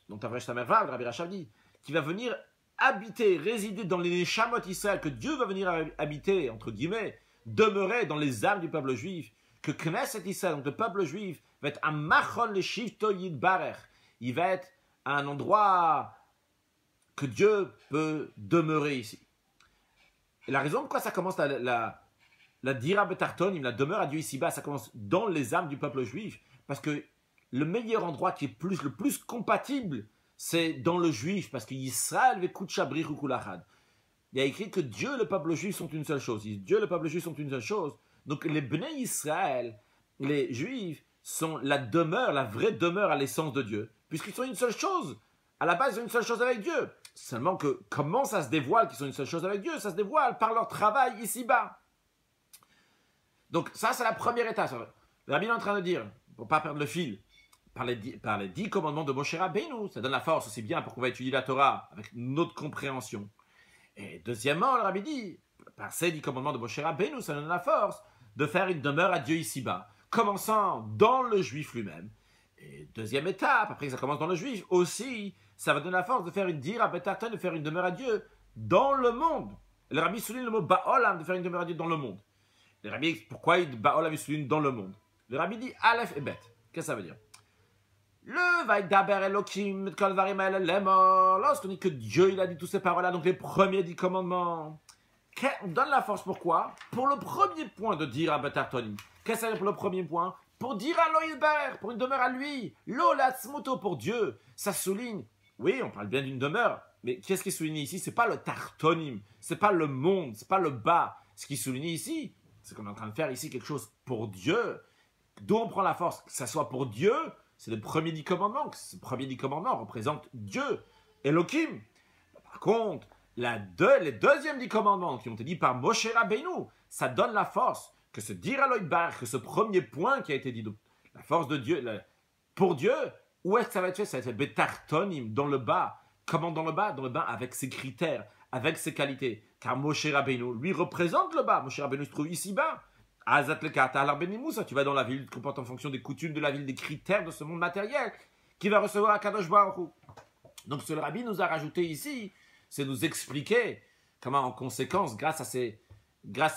dans Tavresh Tamervav, le Rabbi Rachab dit, qui va venir habiter, résider dans les Neshamot Israël, que Dieu va venir habiter, entre guillemets, demeurer dans les âmes du peuple juif, que Knesset Israël, donc le peuple juif, va être un Machon le Shivto Yidbarech. Il va être un endroit que Dieu peut demeurer ici. Et la raison pourquoi ça commence la Dira Betartonim, la demeure à Dieu ici-bas, ça commence dans les âmes du peuple juif, parce que le meilleur endroit qui est le plus compatible, c'est dans le juif, parce que Israël veut Kutcha Brichu Kulachad. il y a écrit que Dieu et le peuple juif sont une seule chose. Dieu et le peuple juif sont une seule chose. Donc les Bnei Israël, les Juifs, sont la demeure, la vraie demeure à l'essence de Dieu, puisqu'ils sont une seule chose. À la base, ils sont une seule chose avec Dieu. Seulement que comment ça se dévoile qu'ils sont une seule chose avec Dieu? Ça se dévoile par leur travail ici-bas. Donc ça, c'est la première étape. Le Rabbi est en train de dire, pour ne pas perdre le fil, par les 10 commandements de Moshe Rabbeinu, ça donne la force aussi bien pour qu'on va étudier la Torah avec notre compréhension. Et deuxièmement, le Rabbi dit, par ces 10 commandements de Moshe Rabbeinu, ça donne la force de faire une demeure à Dieu ici-bas, commençant dans le juif lui-même. Et deuxième étape, après que ça commence dans le juif, aussi, ça va donner la force de faire une dire à Betarton, de faire une demeure à Dieu dans le monde. Le Rabbi souligne le mot Ba'olam, de faire une demeure à Dieu dans le monde. Le Rabbi explique pourquoi Ba'olam souligne dans le monde. Le Rabbi dit Aleph et Bet. Qu'est-ce que ça veut dire? Le Vaïdaber Elohim, Kol Varim Lemor, lorsqu'on dit que Dieu il a dit toutes ces paroles-là, donc les premiers 10 commandements, on donne la force pourquoi? Pour le premier point de dire à Betartoni. Qu'est-ce que ça veut dire pour le premier point? Pour dire à Loïlber, pour une demeure à lui. L'Olatzmuto pour Dieu. Ça souligne, oui, on parle bien d'une demeure, mais qu'est-ce qui est souligné ici? C'est pas le Tartonim, c'est pas le monde, c'est pas le bas. Ce qui est souligné ici, c'est qu'on est en train de faire ici quelque chose pour Dieu. D'où on prend la force? Que ça soit pour Dieu, c'est le premier 10 commandements. Ce premier 10 commandements représente Dieu, Elohim. Par contre, les deuxièmes 10 commandements qui ont été dit par Moshe Rabbeinu, ça donne la force que ce dire à l'Oïdbar, que ce premier point qui a été dit, donc, la force de Dieu, pour Dieu, où est-ce que ça va être fait? Ça va être fait Betartonim, dans le bas. Comment dans le bas? Dans le bas avec ses critères, avec ses qualités. Car Moshe Rabbeinu, lui, représente le bas. Moshe Rabbeinu se trouve ici-bas. Azat le Kata, Benimoussa, tu vas dans la ville, tu te comportes en fonction des coutumes de la ville, des critères de ce monde matériel, qui va recevoir Kadosh Baruch Hu. Donc ce que le Rabbi nous a rajouté ici, c'est nous expliquer comment, en conséquence, grâce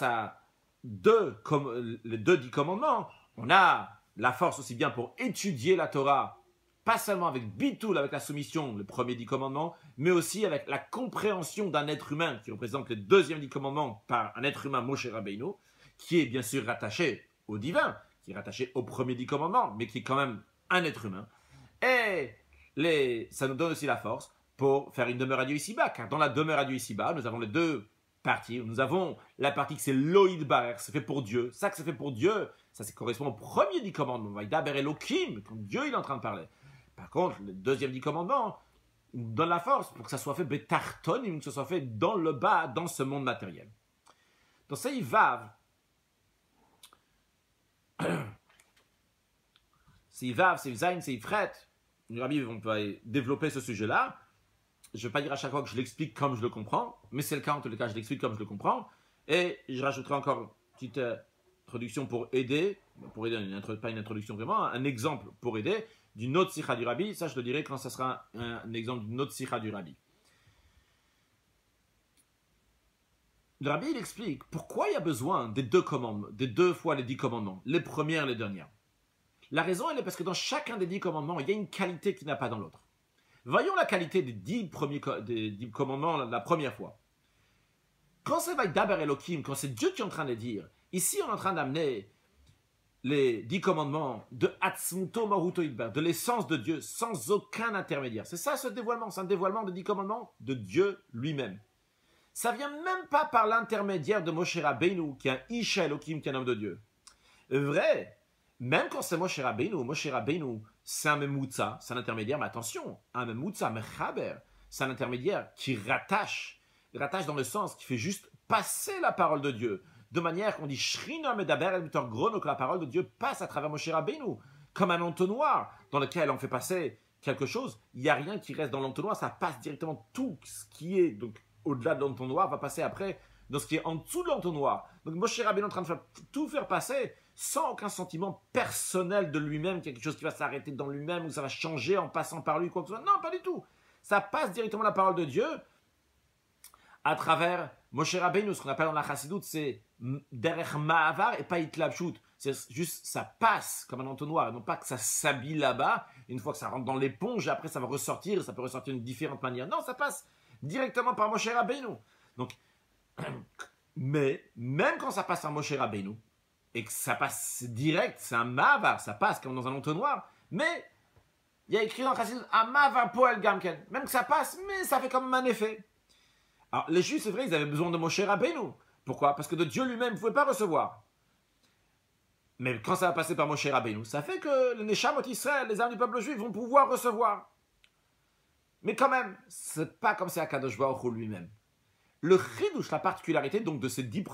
à les 10 commandements, on a la force aussi bien pour étudier la Torah, pas seulement avec Bitoul, avec la soumission, le premier 10 commandements, mais aussi avec la compréhension d'un être humain qui représente le deuxième 10 commandements par un être humain, Moshe Rabbeinu, qui est bien sûr rattaché au divin, qui est rattaché au premier 10 commandements, mais qui est quand même un être humain. Et ça nous donne aussi la force pour faire une demeure à Dieu ici-bas, car dans la demeure à Dieu ici-bas, nous avons les deux parties. Nous avons la partie que c'est l'Oïd Barer, c'est fait pour Dieu. Ça que c'est fait pour Dieu, ça correspond au premier 10 commandements. Vaïdaber Elohim, quand Dieu il est en train de parler. Par contre, le deuxième 10 commandements nous donne la force pour que ça soit fait Betartonim, que ça soit fait dans le bas, dans ce monde matériel. Dans ces Vav, c'est Vav, c'est Zayn, c'est Fret. Le Rabbi va développer ce sujet-là. Je ne vais pas dire à chaque fois que je l'explique comme je le comprends, mais c'est le cas en tous les cas, je l'explique comme je le comprends. Et je rajouterai encore une petite introduction pour aider, pas une introduction vraiment, un exemple pour aider d'une autre sikha du Rabbi. Ça, je le dirai quand ça sera un exemple d'une autre sikha du Rabbi. Le Rabbi, il explique pourquoi il y a besoin des 2 commandements, des 2 fois les 10 commandements, les premières et les dernières. La raison, elle est parce que dans chacun des 10 commandements, il y a une qualité qu'il n'y a pas dans l'autre. Voyons la qualité des 10 commandements la première fois. Quand c'est Vaïdaber Elohim, quand c'est Dieu qui est en train de dire, ici on est en train d'amener les 10 commandements de Atzmuto Maruto Idbar, de l'essence de Dieu, sans aucun intermédiaire. C'est ça ce dévoilement, c'est un dévoilement des 10 commandements de Dieu lui-même. Ça vient même pas par l'intermédiaire de Moshe Rabbeinu, qui est un Isha Elohim, qui est un homme de Dieu. Vrai, même quand c'est Moshe Rabbeinu, c'est un Memutza, c'est un intermédiaire, mais attention, un Memutza, Mechaber, c'est un intermédiaire qui rattache dans le sens qui fait juste passer la parole de Dieu, de manière qu'on dit Shrina Medaber El Mutor Grono, que la parole de Dieu passe à travers Moshe Rabbeinu, comme un entonnoir dans lequel on fait passer quelque chose, il n'y a rien qui reste dans l'entonnoir, ça passe directement tout ce qui est donc au-delà de l'entonnoir va passer après dans ce qui est en dessous de l'entonnoir. Donc Moshe Rabbeinu est en train de tout faire passer sans aucun sentiment personnel de lui-même, quelque chose qui va s'arrêter dans lui-même ou ça va changer en passant par lui, quoi que ce soit. Non, pas du tout. Ça passe directement la parole de Dieu à travers Moshe Rabbeinu. Ce qu'on appelle dans la Chassidut, c'est derech ma'avar et pas itlabshut. C'est juste, ça passe comme un entonnoir, non pas que ça s'habille là-bas, une fois que ça rentre dans l'éponge, et après ça va ressortir, ça peut ressortir de différentes manières. Non, ça passe directement par Moshe Rabbeinu. Donc, mais même quand ça passe par Moshe Rabbeinu, et que ça passe direct, c'est un mavar, ça passe comme dans un entonnoir, mais il y a écrit dans le Chassidut, un mavar poel gamken, même que ça passe, mais ça fait comme un effet. Alors, les Juifs, c'est vrai, ils avaient besoin de Moshe Rabbeinu. Pourquoi? Parce que de Dieu lui-même, ils ne pouvaient pas recevoir. Mais quand ça va passer par Moshe Rabbeinu, ça fait que les Neshamot Israël, les âmes du peuple juif, vont pouvoir recevoir. Mais quand même, c'est pas comme c'est Akadosh Baruch Hu lui-même. Le chidouche, la particularité donc de ces 10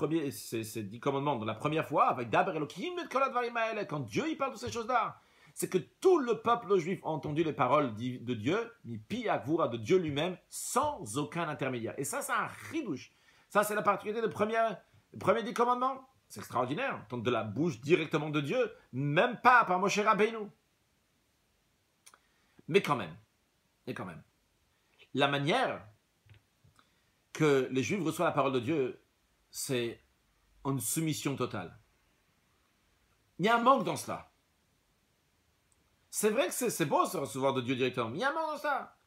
commandements de la première fois, avec Daber Elohim et Kol Advarim Haele, quand Dieu il parle de ces choses-là, c'est que tout le peuple juif a entendu les paroles de Dieu, Mipi Akvura, de Dieu lui-même, sans aucun intermédiaire. Et ça, c'est un chidouche. Ça, c'est la particularité des premiers 10 commandements. C'est extraordinaire, entendre de la bouche directement de Dieu, même pas par Moshe Rabbeinu. Mais quand même, la manière que les Juifs reçoivent la parole de Dieu, c'est en soumission totale. Il y a un manque dans cela. C'est vrai que c'est beau de recevoir de Dieu directement, mais il y a un manque dans cela.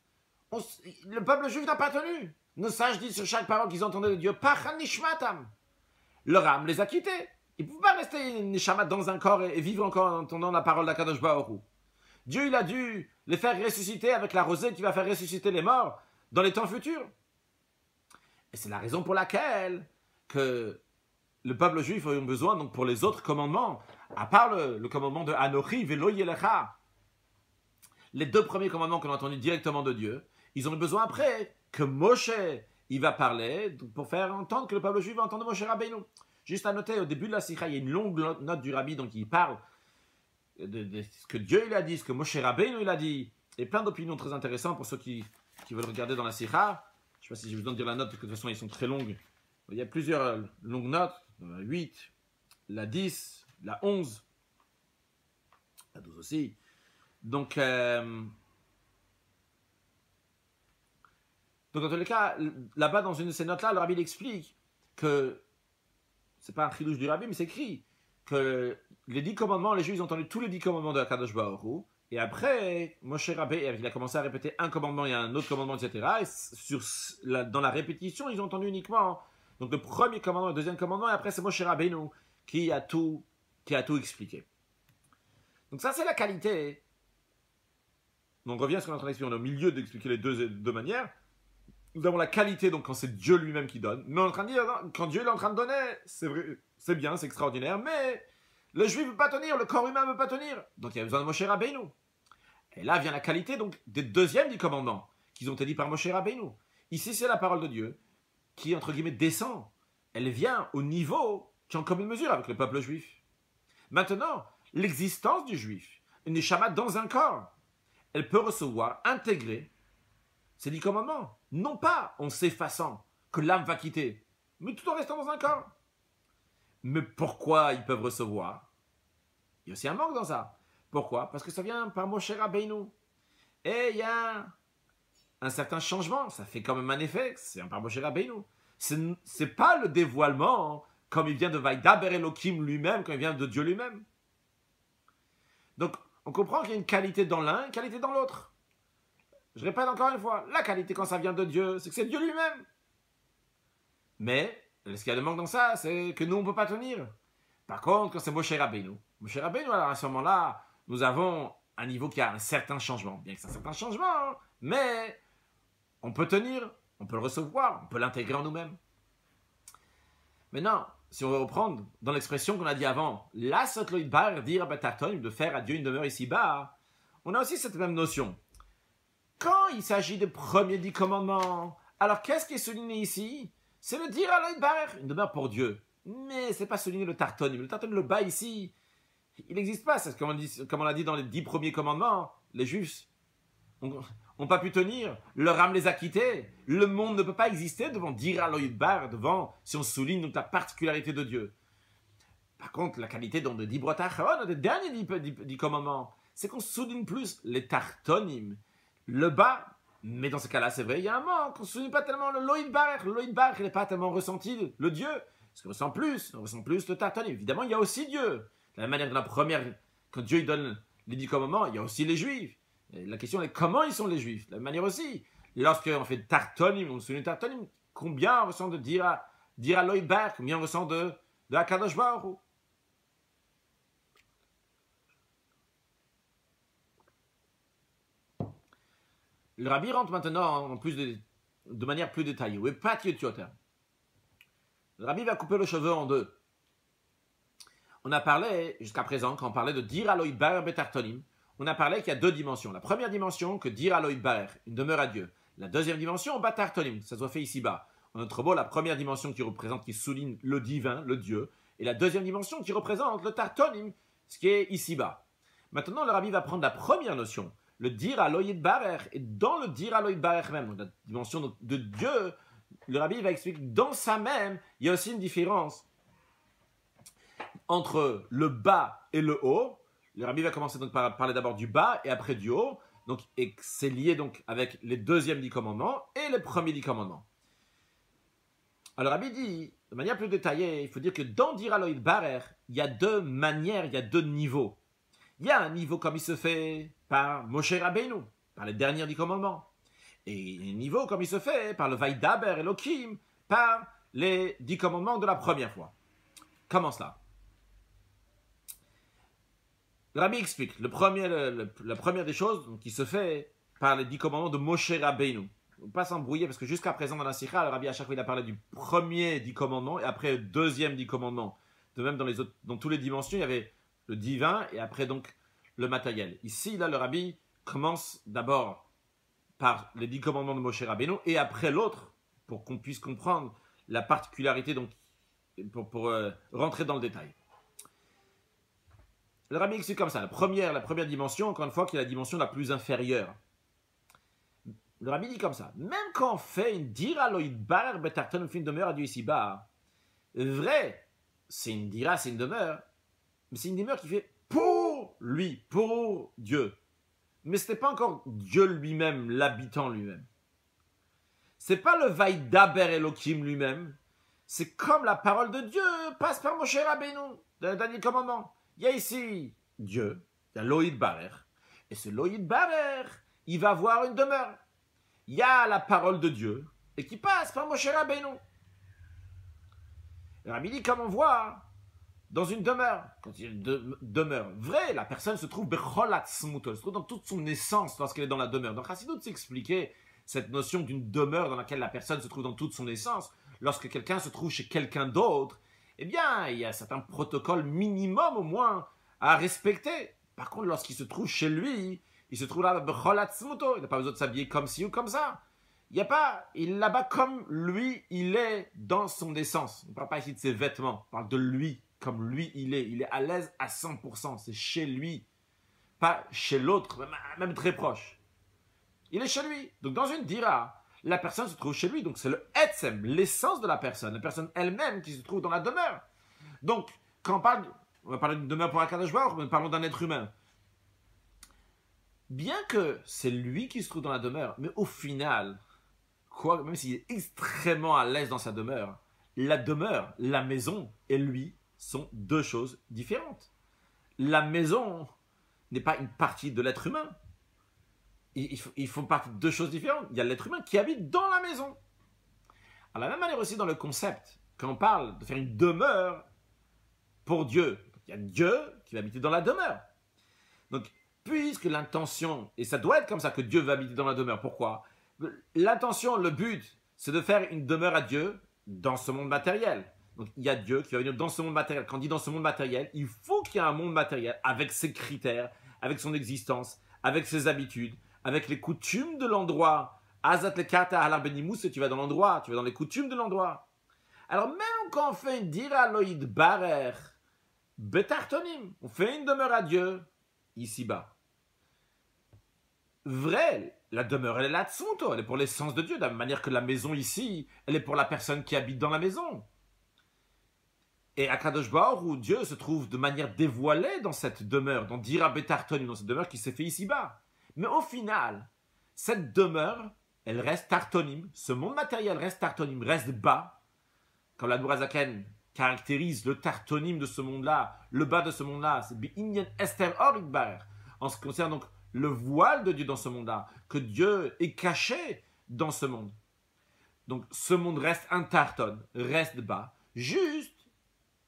Le peuple juif n'a pas tenu. Nos sages disent sur chaque parole qu'ils entendaient de Dieu, Pachan Nishmatam. Leur âme les a quittés. Ils ne pouvaient pas rester Nishamat dans un corps et vivre encore en entendant la parole d'Akadosh Baruch Hu. Dieu, il a dû les faire ressusciter avec la rosée qui va faire ressusciter les morts dans les temps futurs. Et c'est la raison pour laquelle que le peuple juif a eu besoin, donc pour les autres commandements, à part le commandement de Anochi Velo Yelecha, les 2 premiers commandements qu'on a entendus directement de Dieu, ils ont eu besoin après que Moshe, il va parler pour faire entendre que le peuple juif va entendre Moshe Rabbeinu. Juste à noter, au début de la Sikha, il y a une longue note du Rabbi, donc il parle de ce que Dieu il a dit, ce que Moshe Rabbeinu il a dit, et plein d'opinions très intéressantes pour ceux qui veulent regarder dans la Sikha. Je ne sais pas si j'ai besoin de dire la note, parce que de toute façon, ils sont très longues. Il y a plusieurs longues notes, la 8, la 10, la 11, la 12 aussi. Donc dans tous les cas, là-bas, dans une de ces notes-là, le Rabbi explique que, c'est pas un chidouche du Rabbi, mais c'est écrit que les 10 commandements, les Juifs ont entendu tous les 10 commandements de Akadosh Baruch Hu, et après, Moshe Rabbeinu, il a commencé à répéter un commandement et un autre commandement, etc. Et dans la répétition, ils ont entendu uniquement donc le premier commandement, le deuxième commandement, et après c'est Moshe Rabbeinu qui a tout expliqué. Donc ça, c'est la qualité. Donc on revient à ce qu'on est en train d'expliquer. On est au milieu d'expliquer les deux manières. Nous avons la qualité, donc quand c'est Dieu lui-même qui donne. Mais on est en train de dire, non, quand Dieu est en train de donner, c'est vrai, c'est bien, c'est extraordinaire, mais le juif ne veut pas tenir, le corps humain ne veut pas tenir. Donc il y a besoin de Moshe Rabbeinu. Et là vient la qualité donc des 2e commandements qui ont été dit par Moshe Rabbeinu. Ici, c'est la parole de Dieu qui, entre guillemets, descend. Elle vient au niveau qui est en commune mesure avec le peuple juif. Maintenant, l'existence du juif, une neshama dans un corps, elle peut recevoir, intégrer ces 10 commandements. Non pas en s'effaçant, que l'âme va quitter, mais tout en restant dans un corps. Mais pourquoi ils peuvent recevoir? Il y a aussi un manque dans ça. Pourquoi? Parce que ça vient par Moshe Rabbeinu. Et il y a un certain changement. Ça fait quand même un effet. C'est par Moshe Rabbeinu. C'est pas le dévoilement comme il vient de Vaidaber Elohim lui-même, quand il vient de Dieu lui-même. Donc, on comprend qu'il y a une qualité dans l'un, une qualité dans l'autre. Je répète encore une fois, la qualité quand ça vient de Dieu, c'est que c'est Dieu lui-même. Mais, ce qu'il y a de manque dans ça, c'est que nous, on ne peut pas tenir. Par contre, quand c'est Moshe Rabbeinu, alors à ce moment-là, nous avons un niveau qui a un certain changement. Bien que c'est un certain changement, hein, mais on peut tenir, on peut le recevoir, on peut l'intégrer en nous-mêmes. Maintenant, si on veut reprendre dans l'expression qu'on a dit avant, la sotloïd bar dire de faire à Dieu une demeure ici-bas, on a aussi cette même notion. Quand il s'agit des premiers 10 commandements, alors qu'est-ce qui est souligné ici? C'est le dire à l'oïd bar, une demeure pour Dieu. Mais c'est pas souligné le tartonim. Le tartonim, le bas ici, il n'existe pas. C'est comme on l'a dit dans les 10 premiers commandements, les Juifs n'ont pas pu tenir, leur âme les a quittés. Le monde ne peut pas exister devant dire à l'oïd bar, devant, si on souligne donc la particularité de Dieu. Par contre, la qualité dans le Dibrot Acharon, des derniers 10 commandements, c'est qu'on souligne plus les tartonim, le bas. Mais dans ce cas-là, c'est vrai, il y a un manque. On ne souligne pas tellement le loïd bar. Le loïd bar, il n'est pas tellement ressenti, le Dieu. Parce qu'on ressent plus le tartonim. Évidemment, il y a aussi Dieu. De la même manière que la première, quand Dieu il donne les 10 commandements, il y a aussi les Juifs. Et la question est comment ils sont les Juifs. De la même manière aussi, lorsqu'on fait tartonim, on souligne tartonim, combien on ressent de dire à l'oïd bar, combien on ressent de Akadosh Baruch Hu. Le Rabbi rentre maintenant, en plus de manière plus détaillée. Le Rabbi va couper le cheveu en deux. On a parlé, jusqu'à présent, quand on parlait de dire Alo Yitbarer Betartonim, on a parlé qu'il y a deux dimensions. La première dimension, que dire Alo Yitbarer, une demeure à Dieu. La deuxième dimension, Batartonim, ça soit fait ici-bas. En notre mot, la première dimension qui représente, qui souligne le divin, le Dieu, et la deuxième dimension qui représente le Tartonim, ce qui est ici-bas. Maintenant, le Rabbi va prendre la première notion, le dire Alo Yitbarer, et dans le dire Alo Yitbarer même, donc la dimension de Dieu, le Rabbi va expliquer que dans ça même, il y a aussi une différence entre le bas et le haut. Le Rabbi va commencer donc par parler d'abord du bas et après du haut. Donc, et c'est lié donc avec les deuxièmes 10 commandements et les premiers 10 commandements. Alors, le Rabbi dit, de manière plus détaillée, il faut dire que dans Dir Alo Yitbarer, il y a deux manières, il y a deux niveaux. Il y a un niveau comme il se fait par Moshe Rabbeinu, par les derniers 10 commandements. Et un niveau comme il se fait par le Vaidaber Elohim, par les 10 commandements de la première fois. Comment cela? Le Rabbi explique, la première des choses qui se fait par les 10 commandements de Moshe Rabbeinu. On ne va pas s'embrouiller parce que jusqu'à présent dans la Sikha, le Rabbi à chaque fois il a parlé du premier 10 commandements et après le deuxième 10 commandements. De même dans toutes les dimensions, il y avait le divin et après donc le matériel. Ici, là, le Rabbi commence d'abord par les 10 commandements de Moshe Rabbeinu et après l'autre pour qu'on puisse comprendre la particularité, donc pour rentrer dans le détail. Le Rabbi explique comme ça, la première dimension, encore une fois, qui est la dimension la plus inférieure. Le Rabbi dit comme ça, même quand on fait une dira lo yitbarer betarton, on fait une demeure à Dieu ici-bas, vrai, c'est une dira, c'est une demeure, mais c'est une demeure qui fait pour lui, pour Dieu. Mais ce n'est pas encore Dieu lui-même, l'habitant lui-même. Ce n'est pas le Vaidaber Elohim lui-même, c'est comme la parole de Dieu passe par Moshe Rabbeinu, dans le dernier commandement. Il y a ici Dieu, il y a Lo Yitbarer, et ce Lo Yitbarer, il va avoir une demeure. Il y a la parole de Dieu, et qui passe par Moshe Rabbeinu. Le Rabbi dit, comme on voit, dans une demeure, quand il y a une demeure vraie, la personne se trouve Bechol Atzmuto, elle se trouve dans toute son essence lorsqu'elle est dans la demeure. Donc, Chassidut s'expliquait cette notion d'une demeure dans laquelle la personne se trouve dans toute son essence, lorsque quelqu'un se trouve chez quelqu'un d'autre, eh bien, il y a certains protocoles minimum au moins à respecter. Par contre, lorsqu'il se trouve chez lui, il se trouve là, Bechol Atzmuto, il n'a pas besoin de s'habiller comme ci ou comme ça. Il est là-bas comme lui, il est dans son essence. On ne parle pas ici de ses vêtements, on parle de lui, comme lui, il est à l'aise à 100%, c'est chez lui, pas chez l'autre, même très proche. Il est chez lui. Donc dans une dira, la personne se trouve chez lui, donc c'est le etzem, l'essence de la personne elle-même qui se trouve dans la demeure. Donc, quand on va parler d'une demeure pour Akadosh Baruch Hu, mais parlons d'un être humain. Bien que c'est lui qui se trouve dans la demeure, mais au final, même s'il est extrêmement à l'aise dans sa demeure, la maison et lui sont deux choses différentes. La maison n'est pas une partie de l'être humain. Ils font partie de deux choses différentes. Il y a l'être humain qui habite dans la maison. À la même manière aussi dans le concept, quand on parle de faire une demeure pour Dieu, il y a Dieu qui va habiter dans la demeure. Donc, puisque l'intention, et ça doit être comme ça que Dieu va habiter dans la demeure, pourquoi? L'intention, le but, c'est de faire une demeure à Dieu dans ce monde matériel. Donc, il y a Dieu qui va venir dans ce monde matériel. Quand on dit dans ce monde matériel, il faut qu'il y ait un monde matériel avec ses critères, avec son existence, avec ses habitudes, avec les coutumes de l'endroit. Azat le kata halar benimous, tu vas dans l'endroit, tu vas dans les coutumes de l'endroit. Alors, même quand on fait une dira lo yitbarer betartonim, on fait une demeure à Dieu ici-bas. Vrai, la demeure, elle est là tzmuto, elle est pour l'essence de Dieu, de la même manière que la maison ici, elle est pour la personne qui habite dans la maison. Et Akadosh Baruch Hu, où Dieu se trouve de manière dévoilée dans cette demeure, dans Dira Betartonim, dans cette demeure qui s'est fait ici-bas. Mais au final, cette demeure, elle reste tartonim, ce monde matériel reste tartonim, reste bas, comme la Nourazaken caractérise le tartonim de ce monde-là, le bas de ce monde-là, c'est Bi'inyan Esther Or Yitbarer, en ce qui concerne donc le voile de Dieu dans ce monde-là, que Dieu est caché dans ce monde. Donc ce monde reste un tarton, reste bas, juste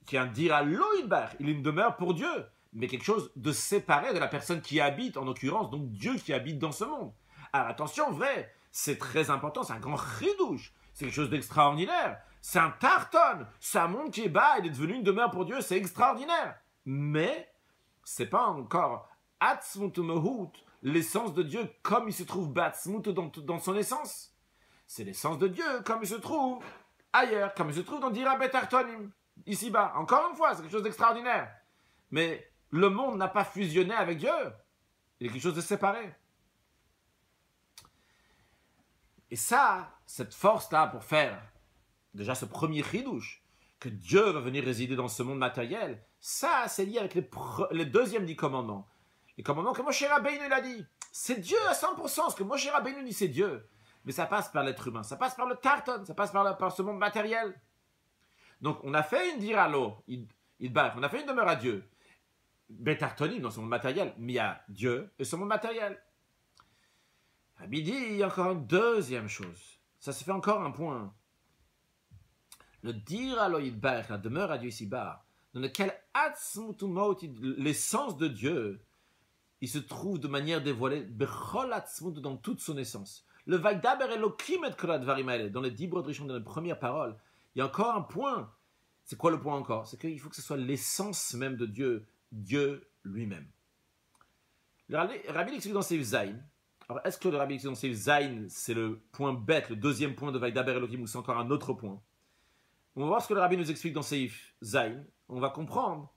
qui un dira lo yitbarer, il est une demeure pour Dieu, mais quelque chose de séparé de la personne qui habite, en l'occurrence, donc Dieu qui habite dans ce monde. Alors attention, vrai, c'est très important, c'est un grand chidouche, c'est quelque chose d'extraordinaire, c'est un tarton, c'est un monde qui est bas, il est devenu une demeure pour Dieu, c'est extraordinaire. Mais, c'est pas encore Atzmut Mehut, l'essence de Dieu comme il se trouve Batzmut dans son essence. C'est l'essence de Dieu comme il se trouve ailleurs, comme il se trouve dans Dira Bet Artonim, ici-bas. Encore une fois, c'est quelque chose d'extraordinaire. Mais le monde n'a pas fusionné avec Dieu. Il y a quelque chose de séparé. Et ça, cette force-là pour faire déjà ce premier chidouche, que Dieu va venir résider dans ce monde matériel, ça, c'est lié avec le deuxième des commandements. Les commandements que Moshe Rabbeinu l'a dit. C'est Dieu à 100%. Ce que Moshe Rabbeinu dit, c'est Dieu. Mais ça passe par l'être humain. Ça passe par le tarton. Ça passe par ce monde matériel. Donc, on a fait une diralo, on a fait une demeure à Dieu. Betartonim dans ce monde matériel. Mais il y a Dieu et ce monde matériel. Rabbi dit, il y a encore une deuxième chose. Ça se fait encore un point. Le diralo idbar, la demeure à Dieu ici-bas, dans lequel l'essence de Dieu, il se trouve de manière dévoilée dans toute son essence. Le Vaidaber Elokim et Koladvarim, dans les 10 broderies de la première parole, il y a encore un point. C'est quoi le point encore? C'est qu'il faut que ce soit l'essence même de Dieu, Dieu lui-même. Le Rabbi l'explique dans Seif Zayin. Alors, est-ce que le Rabbi l'explique dans Seif Zayin, c'est le point bête, le deuxième point de Vaidaber Elokim, ou c'est encore un autre point? On va voir ce que le Rabbi nous explique dans Seif Zayin. On va comprendre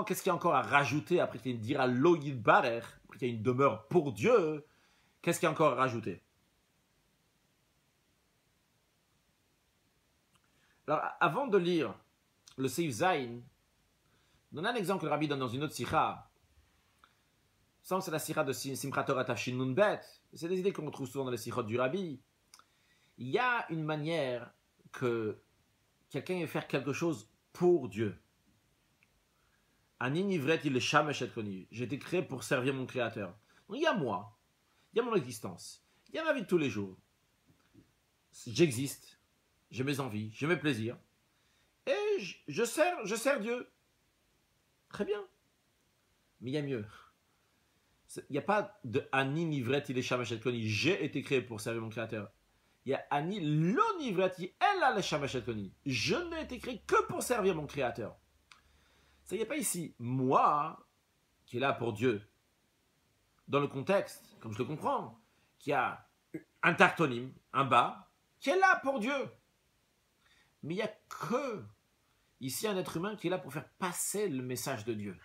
qu'est-ce qu'il y a encore à rajouter après qu'il y a une dira loïd barer, après qu'il y a une demeure pour Dieu, qu'est-ce qu'il y a encore à rajouter? Alors, avant de lire le Seif Zayin, donne un exemple que le Rabbi donne dans une autre sikha. Ça, c'est la sikha de Simchat Torah Tafshin Nun Bet. C'est des idées qu'on retrouve souvent dans les sikhot du Rabbi. Il y a une manière que quelqu'un veut faire quelque chose pour Dieu. J'ai été créé pour servir mon Créateur. Donc il y a moi, il y a mon existence, il y a ma vie de tous les jours. J'existe, j'ai mes envies, j'ai mes plaisirs, et je sers Dieu. Très bien. Mais il y a mieux. Il n'y a pas de Ani Nivret il est j'ai été créé pour servir mon Créateur. Il y a Ani lo Nivret elle a le je n'ai été créé que pour servir mon Créateur. Il n'y a pas ici moi qui est là pour Dieu. Dans le contexte, comme je le comprends, qui a un tartonim, un bas, qui est là pour Dieu. Mais il n'y a que ici un être humain qui est là pour faire passer le message de Dieu.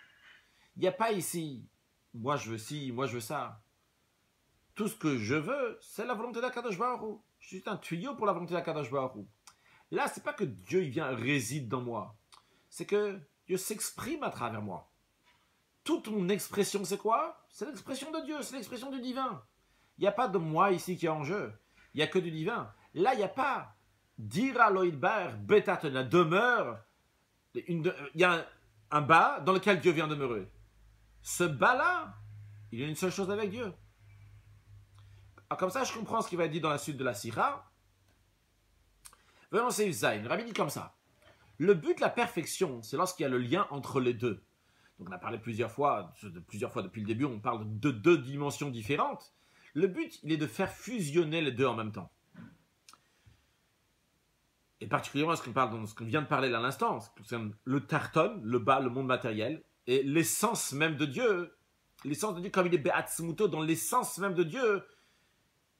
Il n'y a pas ici, moi je veux ci, moi je veux ça. Tout ce que je veux, c'est la volonté d'Akadosh Baruch Hu. Je suis un tuyau pour la volonté d'Akadosh Baruch Hu. Là, c'est pas que Dieu il vient réside dans moi. C'est que Dieu s'exprime à travers moi. Toute mon expression, c'est quoi? C'est l'expression de Dieu, c'est l'expression du divin. Il n'y a pas de moi ici qui est en jeu. Il n'y a que du divin. Là, il n'y a pas Dira Loïdbar, Betat, la demeure. Il y a un bas dans lequel Dieu vient demeurer. Ce bas-là, il y a une seule chose avec Dieu. Alors, comme ça, je comprends ce qu'il va être dit dans la suite de la Sira. Venons, c'est Zayn. Le Rabbi dit comme ça. Le but de la perfection, c'est lorsqu'il y a le lien entre les deux. Donc on a parlé plusieurs fois depuis le début, on parle de deux dimensions différentes. Le but, il est de faire fusionner les deux en même temps. Et particulièrement ce qu'on vient de parler là à l'instant, ce qui concerne le tarton, le bas, le monde matériel, et l'essence même de Dieu, comme il est Be'atzmuto, dans l'essence même de Dieu,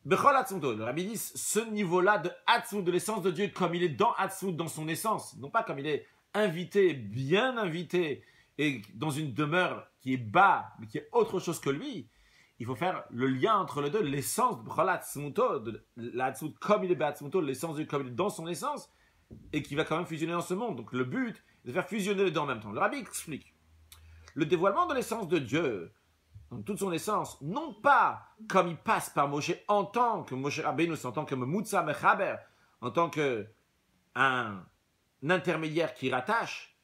Bechol Atzmuto, le Rabbi dit ce niveau-là de Atzmut, de l'essence de Dieu, comme il est dans Atzmut, dans son essence, non pas comme il est invité, bien invité, et dans une demeure qui est bas, mais qui est autre chose que lui. Il faut faire le lien entre les deux, l'essence de Bechol Atzmuto, de l'Atzmut comme il est Be'atzmuto, l'essence de Dieu comme il est dans son essence, et qui va quand même fusionner dans ce monde. Donc le but est de faire fusionner les deux en même temps. Le Rabbi explique. Le dévoilement de l'essence de Dieu, dans toute son essence, non pas comme il passe par Moshe en tant que Moshe Rabbeinu, en tant que Mutsa Mechaber, en tant qu'un intermédiaire qui rattache.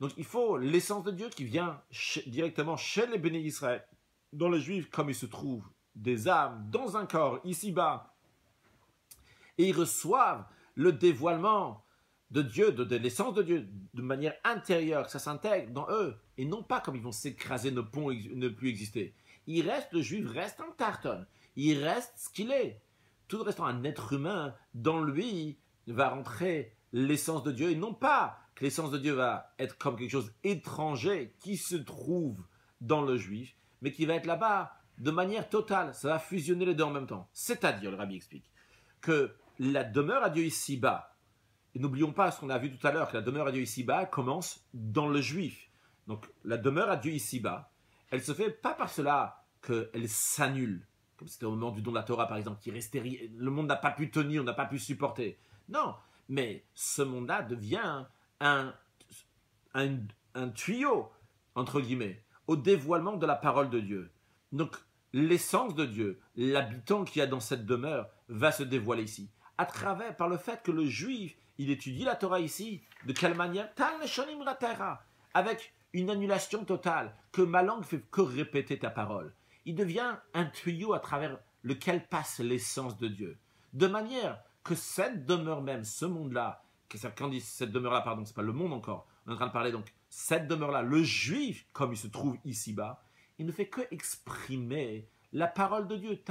Donc il faut l'essence de Dieu qui vient directement chez les bénis Israël, dans les Juifs, comme il se trouve des âmes dans un corps ici-bas, et ils reçoivent le dévoilement de Dieu, de l'essence de Dieu, de manière intérieure, que ça s'intègre dans eux, et non pas comme ils vont s'écraser, ne plus exister. le juif reste un tarton. Il reste ce qu'il est. Tout restant un être humain, dans lui va rentrer l'essence de Dieu, et non pas que l'essence de Dieu va être comme quelque chose étranger qui se trouve dans le juif, mais qui va être là-bas de manière totale. Ça va fusionner les deux en même temps. C'est-à-dire, le rabbi explique, que la demeure à Dieu ici-bas, et n'oublions pas ce qu'on a vu tout à l'heure, que la demeure à Dieu ici-bas commence dans le juif. Donc, la demeure à Dieu ici-bas, elle se fait pas par cela qu'elle s'annule, comme c'était au moment du don de la Torah, par exemple, qui restait, le monde n'a pas pu tenir, n'a pas pu supporter. Non, mais ce monde-là devient un tuyau, entre guillemets, au dévoilement de la parole de Dieu. Donc, l'essence de Dieu, l'habitant qu'il y a dans cette demeure, va se dévoiler ici. À travers, par le fait que le juif, il étudie la Torah ici, de quelle manière? Avec une annulation totale, que ma langue fait que répéter ta parole. Il devient un tuyau à travers lequel passe l'essence de Dieu. De manière que cette demeure même, ce monde-là, quand on dit cette demeure-là, pardon, c'est pas le monde encore, on est en train de parler donc, cette demeure-là, le juif, comme il se trouve ici-bas, il ne fait que exprimer la parole de Dieu.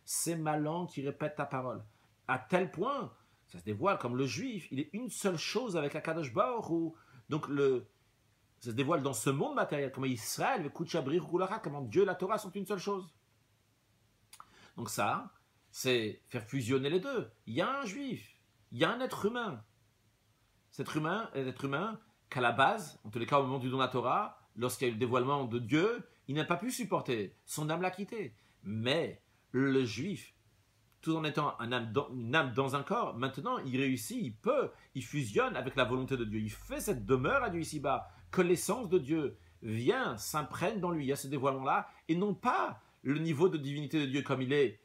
C'est ma langue qui répète ta parole. À tel point, ça se dévoile comme le juif, il est une seule chose avec Akadosh Baruch Hu. Donc ça se dévoile dans ce monde matériel, comment Israël, comment Dieu et la Torah sont une seule chose. Donc ça, c'est faire fusionner les deux. Il y a un juif, il y a un être humain. Cet être humain qu'à la base, en tous les cas au moment du don de la Torah, lorsqu'il y a eu le dévoilement de Dieu, il n'a pas pu supporter. Son âme l'a quitté. Mais le juif, tout en étant une âme dans un corps, maintenant il réussit, il fusionne avec la volonté de Dieu. Il fait cette demeure à Dieu ici-bas, que l'essence de Dieu vient, s'imprègne dans lui. Il y a ce dévoilement-là, et non pas le niveau de divinité de Dieu comme il est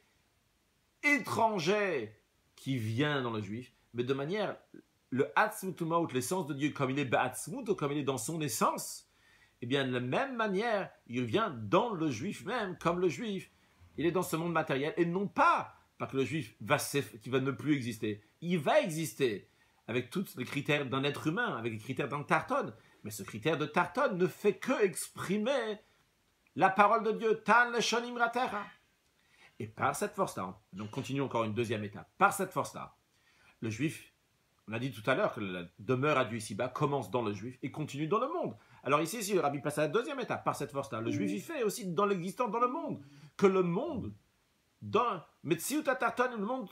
étranger qui vient dans le juif, mais de manière, le Atzmut Umaut, l'essence de Dieu comme il est Ba'atzmut, comme il est dans son essence, et bien de la même manière, il vient dans le juif même, comme le juif. Il est dans ce monde matériel, et non pas que le juif qui va ne plus exister. Il va exister avec tous les critères d'un être humain, avec les critères d'un Tarton. Mais ce critère de Tarton ne fait que exprimer la parole de Dieu. Tan leshonim ratera. Et par cette force-là, donc continue encore une deuxième étape. Par cette force-là, le juif, on a dit tout à l'heure que la demeure à Dieu ici-bas commence dans le juif et continue dans le monde. Alors ici, le rabbi passe à la deuxième étape. Par cette force-là, le juif, il fait aussi dans l'existence dans le monde. Que le monde, dans Metziut Tarton, le monde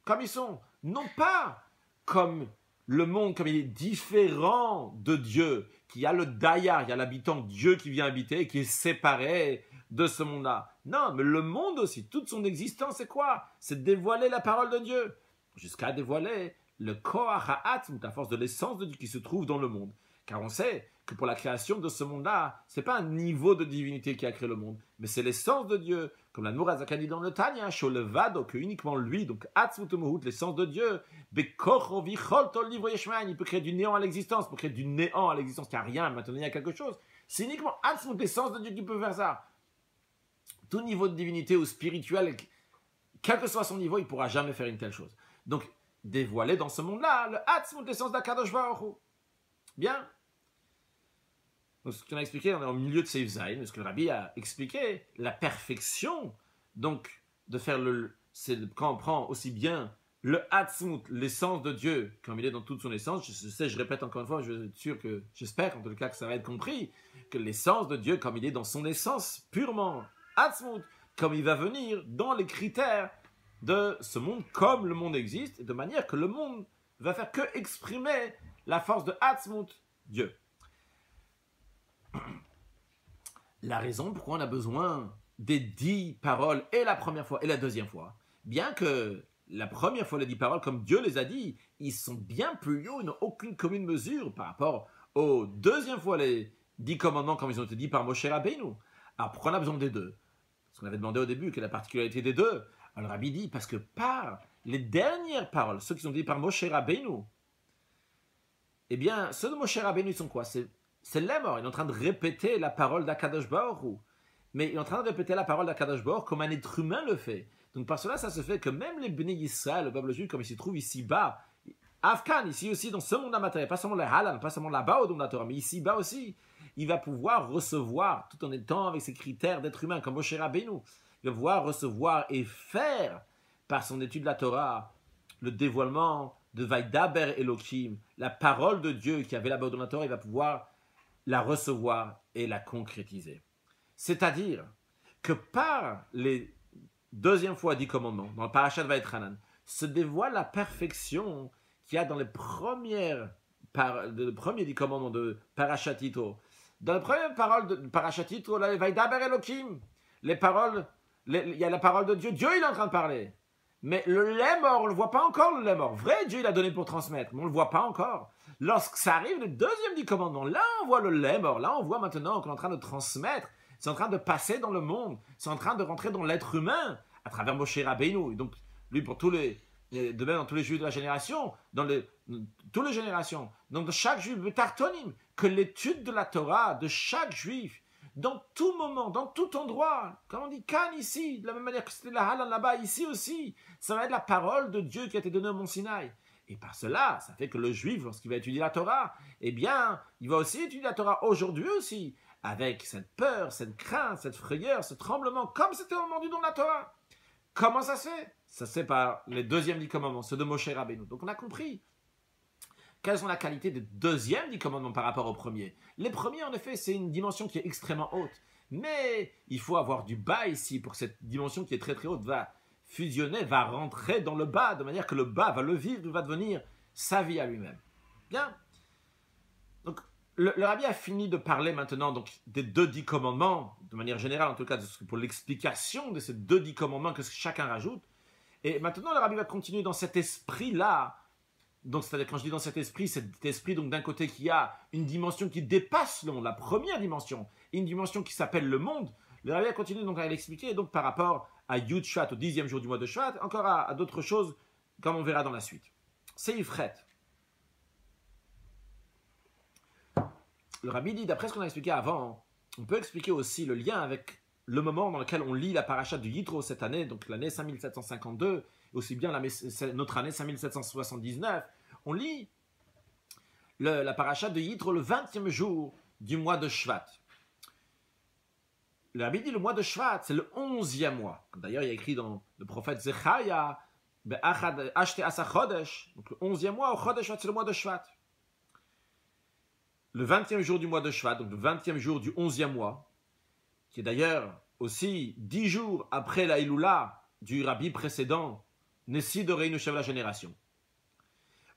comme ils sont, non pas comme le monde, comme il est différent de Dieu, qu'il y a le Dayar, il y a l'habitant, Dieu qui vient habiter, qui est séparé de ce monde-là. Non, mais le monde aussi, toute son existence, c'est quoi? C'est dévoiler la parole de Dieu, jusqu'à dévoiler le Koach HaAtzmut, à force de l'essence de Dieu qui se trouve dans le monde. Car on sait que pour la création de ce monde-là, ce n'est pas un niveau de divinité qui a créé le monde, mais c'est l'essence de Dieu. Comme la Noura dit dans le Tanya, Sholevado, que uniquement lui, donc Atzmut U'Mohut, l'essence de Dieu, Bekocho Vichol Tol Livre Yeshmaïn, il peut créer du néant à l'existence, pour créer du néant à l'existence, il n'y a rien, maintenant il y a quelque chose. C'est uniquement Atzmut, l'essence de Dieu, qui peut faire ça. Tout niveau de divinité ou spirituel, quel que soit son niveau, il ne pourra jamais faire une telle chose. Donc, dévoiler dans ce monde-là, le Atzmut, l'essence d'Akadosh Baruch Hu. Bien. Donc, ce qu'on a expliqué, on est au milieu de Seif Zayin, ce que le Rabbi a expliqué, la perfection, donc, de faire c'est quand on prend aussi bien le Atzmut, l'essence de Dieu, comme il est dans toute son essence, je sais, je répète encore une fois, j'espère en tout cas que ça va être compris, que l'essence de Dieu, comme il est dans son essence purement Atzmut, comme il va venir dans les critères de ce monde, comme le monde existe, de manière que le monde va faire que exprimer la force de Atzmut, Dieu. La raison pourquoi on a besoin des 10 paroles et la première fois et la deuxième fois, bien que la première fois les 10 paroles, comme Dieu les a dit, ils sont bien plus hauts, ils n'ont aucune commune mesure par rapport aux deuxième fois les 10 commandements comme ils ont été dit par Moshe Rabbeinu. Alors pourquoi on a besoin des deux? Parce qu'on avait demandé au début quelle est la particularité des deux. Alors Rabbi dit parce que par les dernières paroles, ceux qui sont dit par Moshe Rabbeinu, eh bien ceux de Moshe Rabbeinu sont quoi? C'est l'Emor, il est en train de répéter la parole d'Akadosh Baruch Hu. Mais il est en train de répéter la parole d'Akadosh Baruch Hu comme un être humain le fait. Donc par cela, ça se fait que même les Bnei Yisraël, le peuple juif, comme il se trouve ici-bas, Afghan, ici aussi, dans ce monde matériel, pas seulement le Halal, pas seulement là-bas au don de la Torah, mais ici-bas aussi, il va pouvoir recevoir, tout en étant avec ses critères d'être humain, comme Moshe Rabbeinu, il va pouvoir recevoir et faire, par son étude de la Torah, le dévoilement de Vaidaber Elohim, la parole de Dieu qui avait là-bas dans la Torah, il va pouvoir la recevoir et la concrétiser. C'est-à-dire que par les deuxième fois 10 commandements, dans le parachat de Vaïtranan, se dévoile la perfection qu'il y a dans le premier 10 commandements de parachat Yitro. Dans la première parole de parachat Yitro, là, Vaidaber Elohim, il y a la parole de Dieu, Dieu il est en train de parler. Mais le lait mort, on ne le voit pas encore, le lait mort. Vrai, Dieu il a donné pour transmettre, mais on ne le voit pas encore. Lorsque ça arrive, le deuxième 10 commandements, là on voit le lait mort, là on voit maintenant qu'on est en train de transmettre, c'est en train de passer dans le monde, c'est en train de rentrer dans l'être humain à travers Moshe Rabbeinu. Et donc, lui, pour tous les, de même dans tous les juifs de la génération, toutes les générations, donc de chaque juif, Tartonim, que l'étude de la Torah de chaque juif, dans tout moment, dans tout endroit, comme on dit Kan ici, de la même manière que c'était la Halan là-bas, ici aussi, ça va être la parole de Dieu qui a été donnée au Mont Sinaï. Et par cela, ça fait que le juif, lorsqu'il va étudier la Torah, eh bien, il va aussi étudier la Torah aujourd'hui aussi, avec cette peur, cette crainte, cette frayeur, ce tremblement, comme c'était au moment du don de la Torah. Comment ça se fait? Ça se fait par les deuxièmes 10 commandements, ceux de Moshe Rabbeinu. Donc on a compris quelles sont les qualités des deuxièmes 10 commandements par rapport aux premiers. Les premiers, en effet, c'est une dimension qui est extrêmement haute. Mais il faut avoir du bas ici pour cette dimension qui est très très haute, va fusionner, va rentrer dans le bas, de manière que le bas va le vivre, va devenir sa vie à lui-même. Bien. Donc, le rabbi a fini de parler maintenant donc, des 10 commandements, de manière générale en tout cas, pour l'explication de ces 10 commandements que chacun rajoute. Et maintenant, le rabbi va continuer dans cet esprit-là. Donc, c'est-à-dire, quand je dis dans cet esprit, donc d'un côté, qui a une dimension qui dépasse le monde, la première dimension, et une dimension qui s'appelle le monde. Le rabbi a continué donc à l'expliquer, et donc par rapport à Yud Shvat, au 10e jour du mois de Shvat, encore à d'autres choses, comme on verra dans la suite. C'est Ifret. Le rabbi dit, d'après ce qu'on a expliqué avant, on peut expliquer aussi le lien avec le moment dans lequel on lit la paracha de Yitro cette année, donc l'année 5752, aussi bien notre année 5779, on lit la paracha de Yitro le 20e jour du mois de Shvat. Le rabbi dit le mois de Shvat, c'est le 11e mois. D'ailleurs, il y a écrit dans le prophète Zechaya, Ashte Asa Chodesh, donc le 11e mois, au Chodesh, c'est le mois de Shvat. Le 20e jour du mois de Shvat, donc le 20e jour du 11e mois, qui est d'ailleurs aussi 10 jours après la Iloula du rabbi précédent, Nessi de Reinu Shev la génération.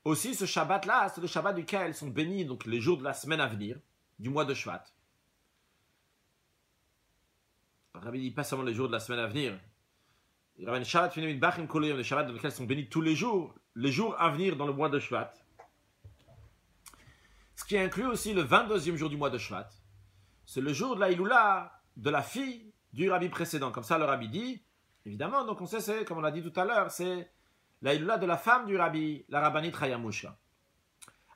Aussi, ce Shabbat-là, c'est le Shabbat duquel sont bénis donc, les jours de la semaine à venir, du mois de Shvat. Le rabbi dit pas seulement les jours de la semaine à venir. Il y aura une Shabbat, les Shabbats dans lesquels sont bénis tous les jours à venir dans le mois de Shvat. Ce qui inclut aussi le 22e jour du mois de Shvat. C'est le jour de la Iloula de la fille du rabbi précédent. Comme ça, le rabbi dit, évidemment, donc on sait, c'est, comme on l'a dit tout à l'heure, c'est la Iloula de la femme du rabbi, la rabbinite Hayamusha.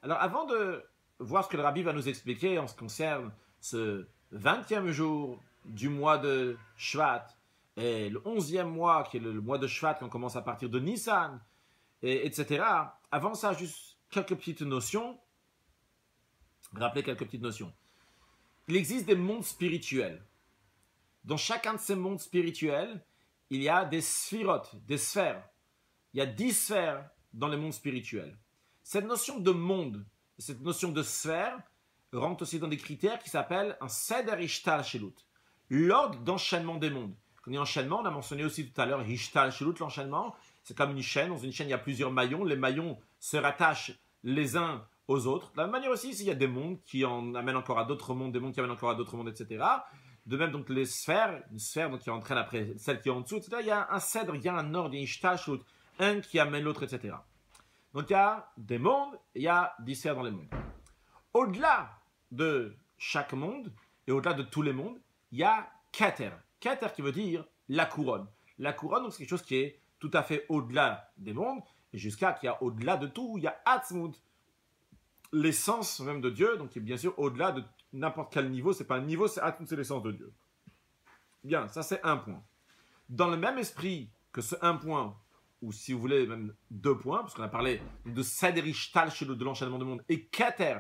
Alors, avant de voir ce que le rabbi va nous expliquer en ce qui concerne ce 20e jour du mois de Shvat, et le 11e mois, qui est le mois de Shvat, qui commence à partir de Nissan, etc. Avant ça, juste quelques petites notions. Rappelez quelques petites notions. Il existe des mondes spirituels. Dans chacun de ces mondes spirituels, il y a des sphirotes, des sphères. Il y a 10 sphères dans les mondes spirituels. Cette notion de monde, cette notion de sphère, rentre aussi dans des critères qui s'appellent un Seder Ishtal Shelut, l'ordre d'enchaînement des mondes. Quand on dit enchaînement, on a mentionné aussi tout à l'heure Ishtal Shelut, l'enchaînement. C'est comme une chaîne. Dans une chaîne, il y a plusieurs maillons. Les maillons se rattachent les uns aux autres. De la même manière aussi, il y a des mondes qui en amènent encore à d'autres mondes, des mondes qui amènent encore à d'autres mondes, etc. De même, donc, les sphères, une sphère donc, qui entraîne après celle qui est en dessous, etc. Il y a un cèdre, il y a un ordre, il y a une Ishtal Shelut, un qui amène l'autre, etc. Donc, il y a des mondes, il y a 10 sphères dans les mondes. Au-delà de chaque monde, et au-delà de tous les mondes, il y a Keter. Keter qui veut dire la couronne. La couronne, donc, c'est quelque chose qui est tout à fait au-delà des mondes, et jusqu'à qu'il y a au-delà de tout, il y a Atzmut, l'essence même de Dieu, donc qui est bien sûr au-delà de n'importe quel niveau. C'est pas un niveau, c'est Atzmut, c'est l'essence de Dieu. Bien, ça c'est un point. Dans le même esprit que ce un point, ou si vous voulez même 2 points, parce qu'on a parlé de Seder Ishtal Shelut, de l'enchaînement du monde, et Keter,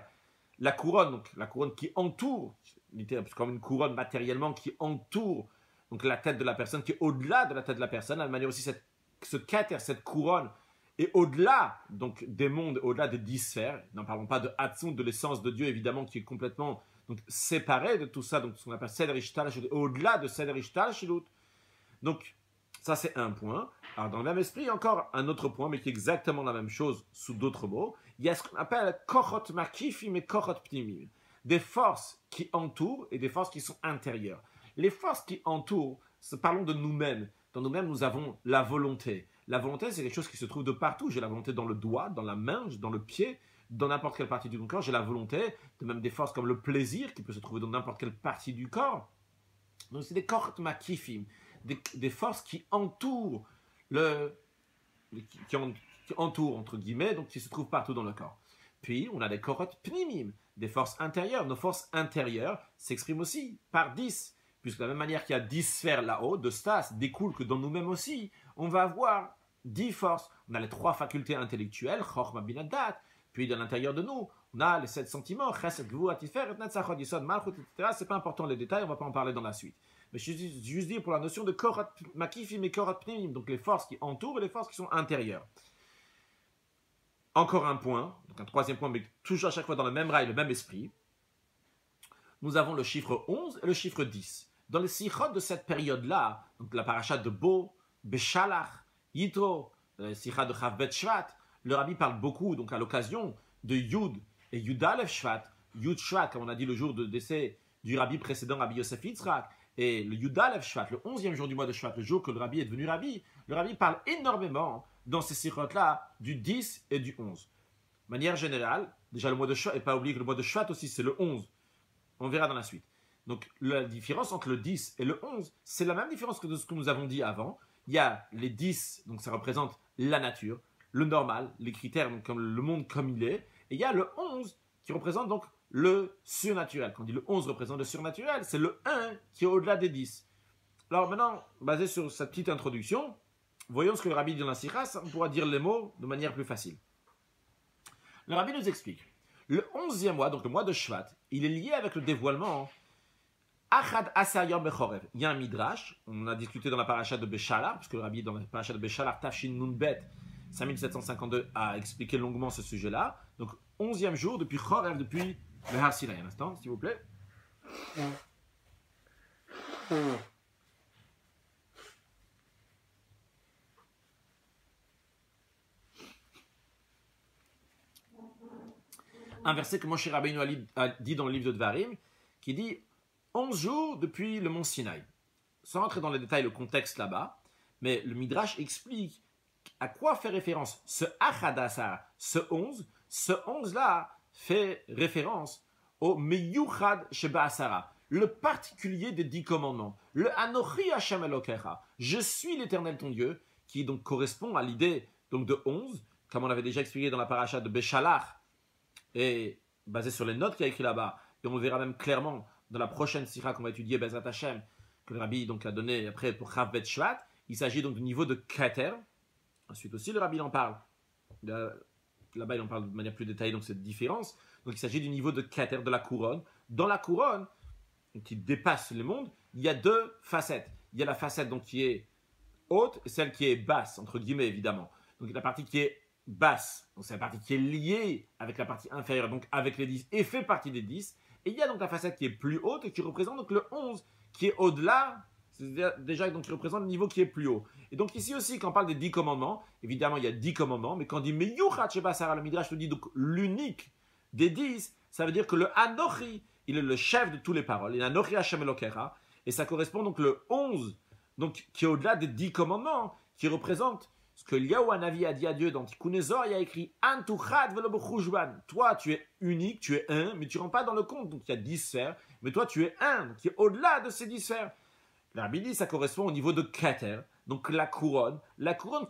la couronne, donc la couronne qui entoure, c'est comme une couronne matériellement qui entoure donc la tête de la personne, qui est au-delà de la tête de la personne, de la manière aussi ce Keter, cette couronne, est au-delà donc des mondes, au-delà des 10 sphères. N'en parlons pas de Hatzon, de l'essence de Dieu, évidemment, qui est complètement donc, séparé de tout ça, donc ce qu'on appelle Seder Ishtal, au-delà de Seder Ishtal Shilut. Donc, ça c'est un point. Alors, dans le même esprit, encore un autre point, mais qui est exactement la même chose sous d'autres mots. Il y a ce qu'on appelle Kochot Makifim et Kochot Pnimim. Des forces qui entourent et des forces qui sont intérieures. Les forces qui entourent, parlons de nous-mêmes. Dans nous-mêmes, nous avons la volonté. La volonté, c'est quelque chose qui se trouve de partout. J'ai la volonté dans le doigt, dans la main, dans le pied, dans n'importe quelle partie du corps. J'ai la volonté, de même des forces comme le plaisir, qui peut se trouver dans n'importe quelle partie du corps. Donc, c'est des Kochot Makifim, des forces qui entourent qui entourent, entre guillemets, donc qui se trouvent partout dans le corps. Puis, on a des Kochot Pnimim, des forces intérieures. Nos forces intérieures s'expriment aussi par 10. Puisque de la même manière qu'il y a 10 sphères là-haut, de Stas, découle que dans nous-mêmes aussi, on va avoir 10 forces. On a les 3 facultés intellectuelles, Chochma Bina Dat, puis dans l'intérieur de nous, on a les 7 sentiments, Chesed, Gvura, Tiferet, Netzachot, Yisod, Malchut, etc. C'est pas important les détails, on va pas en parler dans la suite. Mais je suis juste dire pour la notion de Korot Makifim et Korot Pnimim, donc les forces qui entourent et les forces qui sont intérieures. Encore un point, donc un troisième point, mais toujours à chaque fois dans le même rail, le même esprit. Nous avons le chiffre 11 et le chiffre 10. Dans les sichot de cette période-là, donc la paracha de Bo, Beshalach, Yitro, le sicha de Chavbet Shvat, le rabbi parle beaucoup, donc à l'occasion de Yud et Yudalef Shvat, Yud Shvat, comme on a dit le jour de décès du rabbi précédent, Rabbi Yosef Yitzhak, et le Yudalef Shvat, le 11e jour du mois de Shvat, le jour que le rabbi est devenu rabbi, le rabbi parle énormément dans ces sichot-là du 10 et du 11. De manière générale, déjà le mois de Shvat, et pas oublier que le mois de Shvat aussi c'est le 11, on verra dans la suite. Donc, la différence entre le 10 et le 11, c'est la même différence que de ce que nous avons dit avant. Il y a les 10, donc ça représente la nature, le normal, les critères, donc comme le monde comme il est. Et il y a le 11 qui représente donc le surnaturel. Quand on dit le 11 représente le surnaturel, c'est le 1 qui est au-delà des 10. Alors maintenant, basé sur cette petite introduction, voyons ce que le rabbi dit dans la Sikha, on pourra dire les mots de manière plus facile. Le rabbi nous explique. Le 11e mois, donc le mois de Shvat, il est lié avec le dévoilement Achad Asayom Bechorev. Il y a un midrash, on a discuté dans la paracha de Beshalach, puisque le rabbi dans la paracha de Beshalach, Tafshin Nunbet, 5752, a expliqué longuement ce sujet-là. Donc, 11e jour depuis Chorev, depuis le Har Sinai. Un instant, s'il vous plaît. Un verset que Moshe Rabbeinu a dit dans le livre de Dvarim, qui dit 11 jours depuis le mont Sinaï. Sans rentrer dans les détails, le contexte là-bas, mais le Midrash explique à quoi fait référence ce Achadasar, ce 11. Ce 11-là fait référence au Meyuchad Sheba Asara, le particulier des 10 commandements, le Anochi Hashem Elokecha, je suis l'Éternel ton Dieu, qui donc correspond à l'idée donc de 11, comme on l'avait déjà expliqué dans la paracha de Beshalach, et basé sur les notes qu'il y a écrit là-bas, et on le verra même clairement dans la prochaine sikha qu'on va étudier, Bezrat Hashem, que le rabbi donc a donné après pour Chavbet Shvat. Il s'agit donc du niveau de Keter. Ensuite aussi, le rabbi en parle. Là-bas, il en parle de manière plus détaillée, donc cette différence. Donc il s'agit du niveau de Keter, de la couronne. Dans la couronne, qui dépasse les mondes, il y a 2 facettes. Il y a la facette donc, qui est haute et celle qui est basse, entre guillemets évidemment. Donc la partie qui est basse, donc c'est la partie qui est liée avec la partie inférieure, donc avec les 10, et fait partie des 10. Et il y a donc la facette qui est plus haute et qui représente donc le 11, qui est au-delà, c'est déjà donc qui représente le niveau qui est plus haut. Et donc ici aussi, quand on parle des 10 commandements, évidemment il y a 10 commandements, mais quand on dit Meyuchat Sheba Sarah, le Midrash nous dit donc l'unique des 10, ça veut dire que le Anochi, il est le chef de toutes les paroles, il est Anochi Hashem Elokecha, et ça correspond donc le 11, donc qui est au-delà des 10 commandements, qui représente ce que Eliyahu Hanavi a dit à Dieu dans Tikkun Ezor, il a écrit Antuchad velo b'choushban. Toi, tu es unique, tu es un, mais tu ne rentres pas dans le compte. Donc il y a 10 sphères, mais toi, tu es un, qui est au-delà de ces 10 sphères. La Rabbi dit ça correspond au niveau de Keter, donc la couronne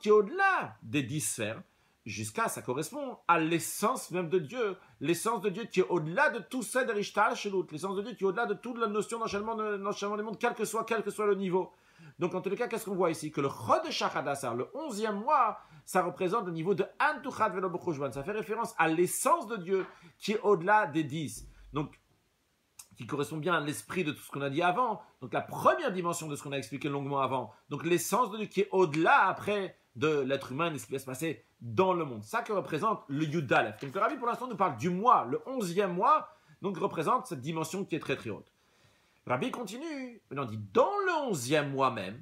qui est au-delà des 10 sphères, jusqu'à ça correspond à l'essence même de Dieu, l'essence de Dieu qui est au-delà de tout ça de Rishtal Shelut, l'essence de Dieu qui est au-delà de toute la notion d'enchaînement des mondes, quel que soit le niveau. Donc, en tous les cas, qu'est-ce qu'on voit ici? Que le Chodesh Hadassar, le 11e mois, ça représente le niveau de Antuchat Velo B'Chushvan. Ça fait référence à l'essence de Dieu qui est au-delà des 10. Donc, qui correspond bien à l'esprit de tout ce qu'on a dit avant. Donc, la première dimension de ce qu'on a expliqué longuement avant. Donc, l'essence de Dieu qui est au-delà, après, de l'être humain et ce qui va se passer dans le monde. Ça que représente le Yud Aleph. Donc, le Rabbi, pour l'instant, nous parle du mois, le 11e mois, donc représente cette dimension qui est très très haute. Rabbi continue, maintenant dit, dans le 11e mois même,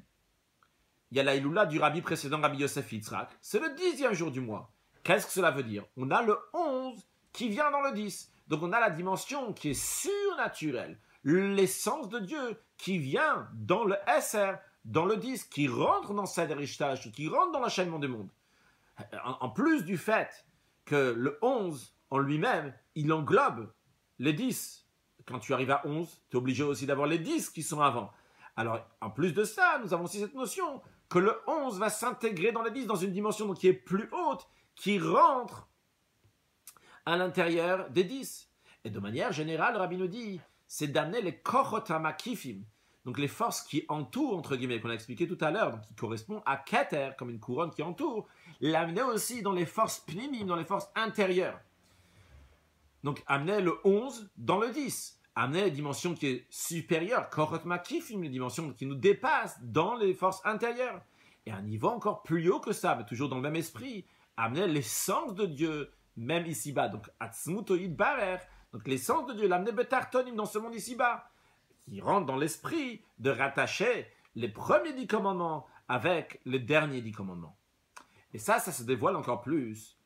il y a la Iloula du Rabbi précédent, Rabbi Yosef Yitzhak, c'est le 10e jour du mois. Qu'est-ce que cela veut dire? On a le 11 qui vient dans le 10. Donc on a la dimension qui est surnaturelle, l'essence de Dieu qui vient dans le SR, dans le 10, qui rentre dans cette héritage, qui rentre dans l'enchaînement du monde. En plus du fait que le 11 en lui-même, il englobe les 10. Quand tu arrives à 11, tu es obligé aussi d'avoir les 10 qui sont avant. Alors, en plus de ça, nous avons aussi cette notion que le 11 va s'intégrer dans les 10, dans une dimension donc, qui est plus haute, qui rentre à l'intérieur des 10. Et de manière générale, le Rabbi nous dit, c'est d'amener les kochot hamakifim, donc les forces qui entourent, entre guillemets, qu'on a expliqué tout à l'heure, donc qui correspond à Keter, comme une couronne qui entoure, l'amener aussi dans les forces pnimim, dans les forces intérieures. Donc, amener le 11 dans le 10. Amener les dimensions qui est supérieure, Korot Makifim, les dimensions qui nous dépassent dans les forces intérieures. Et à un niveau encore plus haut que ça, mais toujours dans le même esprit, amener l'essence de Dieu, même ici-bas. Donc, Atzmutoïd Barer, donc l'essence de Dieu, l'amener Betartonim dans ce monde ici-bas, qui rentre dans l'esprit de rattacher les premiers 10 commandements avec les derniers 10 commandements. Et ça se dévoile encore plus.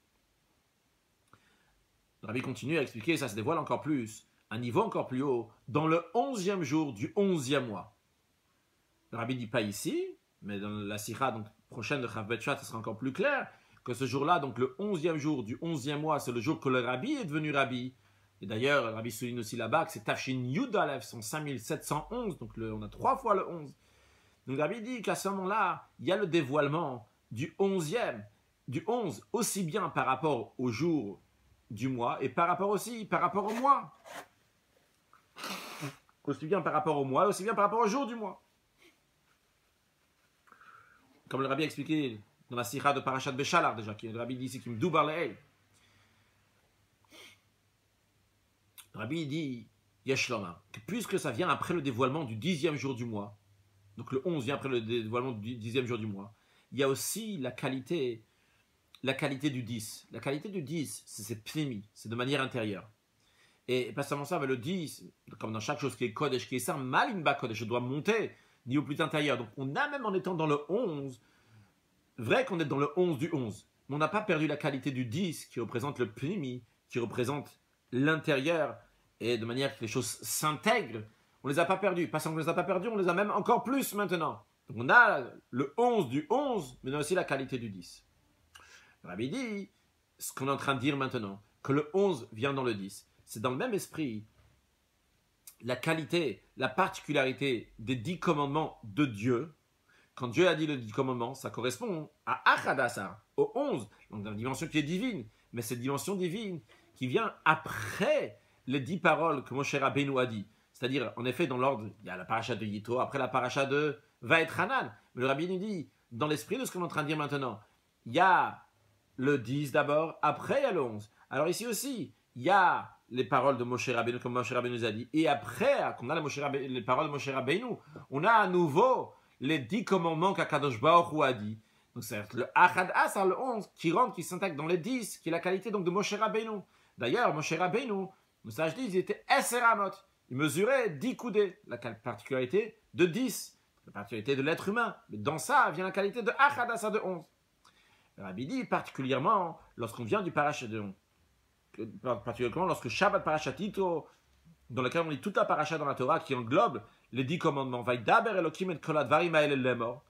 Le Rabbi continue à expliquer, ça se dévoile encore plus, un niveau encore plus haut, dans le 11e jour du 11e mois. Le Rabbi ne dit pas ici, mais dans la Sikha donc, prochaine de Chav Bet Shvat, ça sera encore plus clair, que ce jour-là, donc le 11e jour du 11e mois, c'est le jour que le Rabbi est devenu Rabbi. Et d'ailleurs, le Rabbi souligne aussi là-bas que c'est Tafshin Yud Aleph, son 5711, donc on a 3 fois le 11. Donc le Rabbi dit qu'à ce moment-là, il y a le dévoilement du 11e, du 11, aussi bien par rapport au jour du mois et par rapport au mois. Aussi bien par rapport au mois, aussi bien par rapport au jour du mois. Comme le Rabbi a expliqué dans la Sikha de Parashat Beshalach déjà, qui le Rabbi dit ici qui me double le Rabbi dit Yeshloma, que puisque ça vient après le dévoilement du 10e jour du mois, donc le 11 vient après le dévoilement du 10e jour du mois, il y a aussi la qualité du 10. La qualité du 10, c'est pnimi, c'est de manière intérieure. Et pas seulement ça, mais le 10, comme dans chaque chose qui est Kodesh, qui est ça, Malimba Kodesh, je dois monter niveau plus intérieur. Donc on a même en étant dans le 11, vrai qu'on est dans le 11 du 11, mais on n'a pas perdu la qualité du 10 qui représente le pnimi, qui représente l'intérieur, et de manière que les choses s'intègrent. On ne les a pas perdus. Pas seulement qu'on ne les a pas perdus, on les a même encore plus maintenant. Donc on a le 11 du 11, mais on a aussi la qualité du 10. Le Rabbi dit, ce qu'on est en train de dire maintenant, que le 11 vient dans le 10, c'est dans le même esprit la qualité, la particularité des 10 commandements de Dieu. Quand Dieu a dit les 10 commandements, ça correspond à Achadassar, au 11, donc dans la dimension qui est divine, mais cette dimension divine qui vient après les 10 paroles que Moshe Rabbeinu a dit. C'est-à-dire, en effet, dans l'ordre, il y a la paracha de Yitro, après la paracha de Vaetranan. Mais le Rabbi nous dit, dans l'esprit de ce qu'on est en train de dire maintenant, il y a le 10 d'abord, après il y a le 11. Alors ici aussi, il y a les paroles de Moshe Rabbeinu, comme Moshe Rabbeinu nous a dit. Et après, quand on a les paroles de Moshe Rabbeinu, on a à nouveau les 10 commandements qu'Akadosh Baruch Hu a dit. Donc c'est le Achad Asar, le 11, qui rentre, qui s'intègre dans les 10, qui est la qualité donc de Moshe Rabbeinu. D'ailleurs, Moshe Rabbeinu, le sage dit, il était Eseramot. Il mesurait 10 coudées, la particularité de 10, la particularité de l'être humain. Mais dans ça vient la qualité de Achad Asar de 11. Le Rabbi dit particulièrement lorsqu'on vient du parachat de particulièrement lorsque Shabbat Parashat Yitro, dans lequel on lit toute la paracha dans la Torah qui englobe les 10 commandements. Vaidaber Elokim et kol hadvarim haele lemor.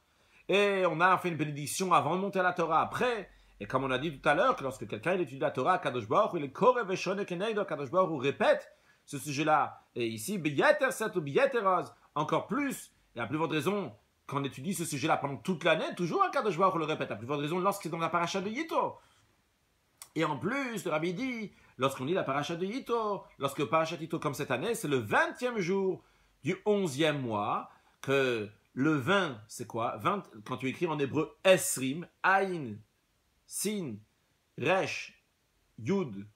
Et on a fait une bénédiction avant de monter à la Torah. Après, et comme on a dit tout à l'heure, que lorsque quelqu'un étudie la Torah, Kadosh Baruch Hu, il est korev et shone keneido, Kadosh Baruch Hu répète ce sujet-là. Et ici, biyeter set ou biyeter oz, encore plus, et à plus forte raison, quand on étudie ce sujet-là pendant toute l'année, toujours un Kadosh Baruch Hu le répète, à plus forte raison lorsqu'il est dans la paracha de Yitro. Et en plus, le Rabbi dit, lorsqu'on lit la paracha de Yitro, lorsque paracha de Yitro, comme cette année, c'est le 20e jour du 11e mois, que Le 20, c'est quoi? 20, quand tu écris en hébreu Esrim, Aïn, Sin, Resh, Yud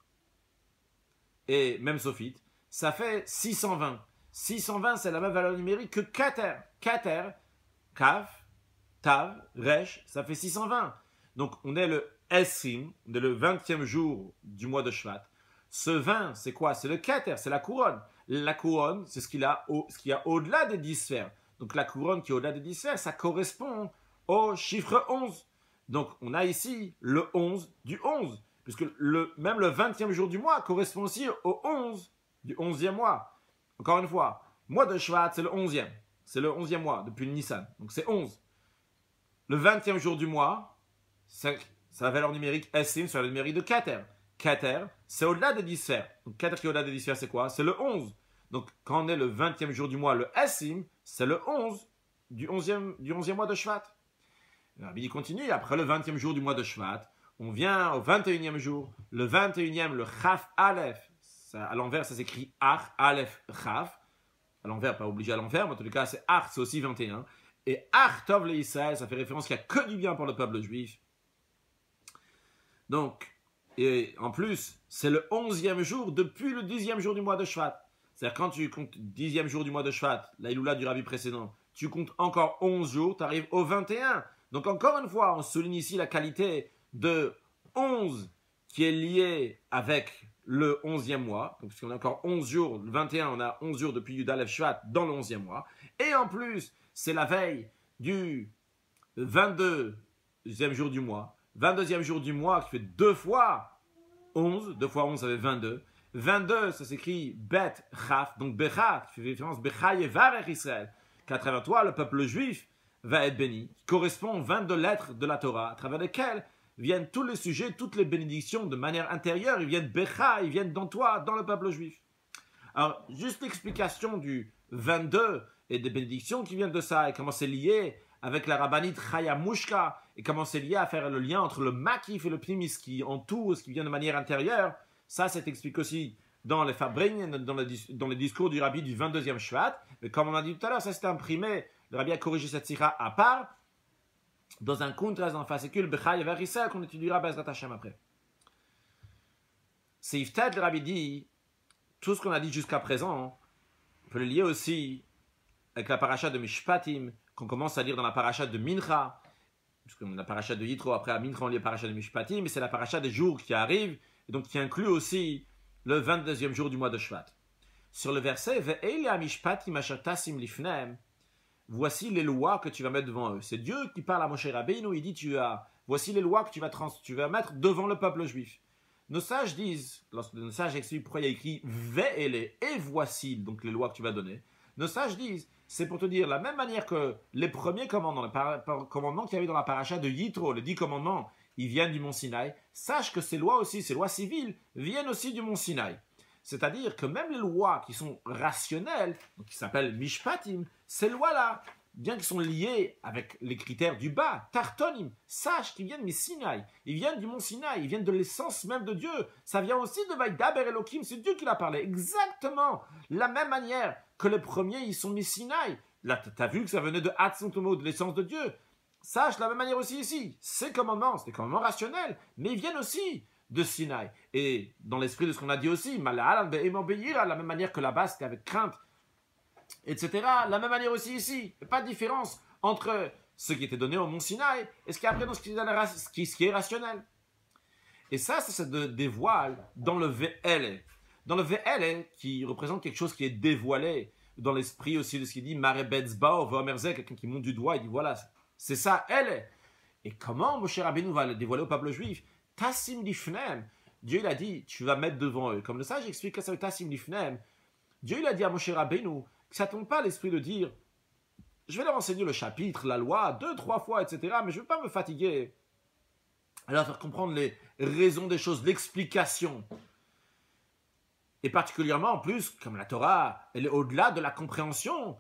et même Sophite, ça fait 620. 620, c'est la même valeur numérique que Kater. Kater, Kaf, Tav, Resh, ça fait 620. Donc on est le Esrim, on est le 20e jour du mois de Shvat. Ce 20, c'est quoi? C'est le Kater, c'est la couronne. La couronne, c'est ce qu'il y a au-delà des 10 sphères. Donc la couronne qui est au-delà des 10 sphères, ça correspond au chiffre 11. Donc on a ici le 11 du 11. Puisque même le 20e jour du mois correspond aussi au 11 du 11e mois. Encore une fois, mois de Shvat, c'est le 11e. C'est le 11e mois depuis le Nissan. Donc c'est 11. Le 20e jour du mois, c'est la valeur numérique Essim sur la numérique de Kater. Kater, c'est au-delà des 10 sphères. Donc Kater qui est au-delà des 10 sphères, c'est quoi? C'est le 11. Donc quand on est le 20e jour du mois, le Essim, c'est le 11 du 11e mois de Shvat. Il continue, après le 20e jour du mois de Shvat, on vient au 21e jour. Le 21e, le Chaf Aleph. À l'envers, ça s'écrit Ach, Aleph, Chaf. À l'envers, pas obligé à l'envers, mais en tout cas, c'est Ach, c'est aussi 21. Et Ach Tov le Israël, ça fait référence qu'il n'y a que du bien pour le peuple juif. Donc, et en plus, c'est le 11e jour depuis le 10e jour du mois de Shvat. C'est-à-dire quand tu comptes 10e jour du mois de Shvat, la Iloula du Rabbi précédent, tu comptes encore 11 jours, tu arrives au 21. Donc encore une fois, on souligne ici la qualité de 11 qui est liée avec le 11e mois. Donc puisqu'on a encore 11 jours, le 21, on a 11 jours depuis Yudalev Shvat dans le 11e mois. Et en plus, c'est la veille du 22e jour du mois. 22e jour du mois qui fait 2 fois 11. 2 fois 11, ça fait 22. 22, ça s'écrit Bet Chaf, donc Becha, qui fait référence Becha Yevarech Israël, qu'à travers toi, le peuple juif va être béni, qui correspond aux 22 lettres de la Torah, à travers lesquelles viennent tous les sujets, toutes les bénédictions de manière intérieure, ils viennent Becha, ils viennent dans toi, dans le peuple juif. Alors, juste l'explication du 22 et des bénédictions qui viennent de ça, et comment c'est lié avec la rabbinite Chaya Mushka, et comment c'est lié à faire le lien entre le Makif et le Pnimis, qui entoure ce qui vient de manière intérieure. Ça, c'est expliqué aussi dans les Fabring, dans les discours du Rabbi du 22e Shvat. Mais comme on a dit tout à l'heure, ça s'était imprimé. Le Rabbi a corrigé cette sira à part, dans un contraste, dans un fascicule, Bechai vers Israël, qu'on étudiera Bezrat Hashem après. C'est Yiftet, le Rabbi dit, tout ce qu'on a dit jusqu'à présent, on peut le lier aussi avec la paracha de Mishpatim, qu'on commence à lire dans la paracha de Mincha, puisqu'on a la paracha de Yitro, après à Mincha on lit la paracha de Mishpatim, mais c'est la paracha des jours qui arrivent, et donc qui inclut aussi le 22e jour du mois de Shvat. Sur le verset voici les lois que tu vas mettre devant eux. C'est Dieu qui parle à Moshe Rabbeinu, il dit voici les lois que tu vas mettre devant le peuple juif. Nos sages disent, lorsque nos sages expliquent pourquoi il y a écrit Ve'ele et voici donc les lois que tu vas donner, nos sages disent, c'est pour te dire, la même manière que les premiers commandements, les commandements qu'il y avait dans la paracha de Yitro, les 10 commandements, ils viennent du mont Sinaï, sache que ces lois aussi, ces lois civiles, viennent aussi du mont Sinaï. C'est-à-dire que même les lois qui sont rationnelles, donc qui s'appellent Mishpatim, ces lois-là, bien qu'ils sont liées avec les critères du bas, Tartonim, sache qu'ils viennent du Sinaï, ils viennent du mont Sinaï, ils viennent de l'essence même de Dieu. Ça vient aussi de Vaïdaber Elohim, c'est Dieu qui l'a parlé, exactement la même manière que les premiers, ils sont mis Sinaï. Là, tu as vu que ça venait de Hatzontomo, de l'essence de Dieu. Sache de la même manière aussi ici. Ces commandements, c'est des commandements rationnels, mais ils viennent aussi de Sinaï. Et dans l'esprit de ce qu'on a dit aussi, la même manière que là-bas, c'était avec crainte, etc. La même manière aussi ici. Il n'y a pas de différence entre ce qui était donné au mont Sinaï et ce qui est après dans ce qui est rationnel. Et ça se dévoile dans le VL. Dans le VL, qui représente quelque chose qui est dévoilé, dans l'esprit aussi de ce qu'il dit, Marebetzba, Vomerze, quelqu'un qui monte du doigt, il dit voilà, c'est ça, elle. Et comment Moshe Rabbeinu va le dévoiler au peuple juif? Tassim lifnem. Dieu il a dit, tu vas mettre devant eux. Comme le sage explique que ça veut Tassim lifnem. Dieu il a dit à Moshe Rabbeinu que ça ne tombe pas à l'esprit de dire, je vais leur enseigner le chapitre, la loi, 2, 3 fois, etc. Mais je ne veux pas me fatiguer. Alors faire comprendre les raisons des choses, l'explication. Et particulièrement, en plus, comme la Torah, elle est au-delà de la compréhension.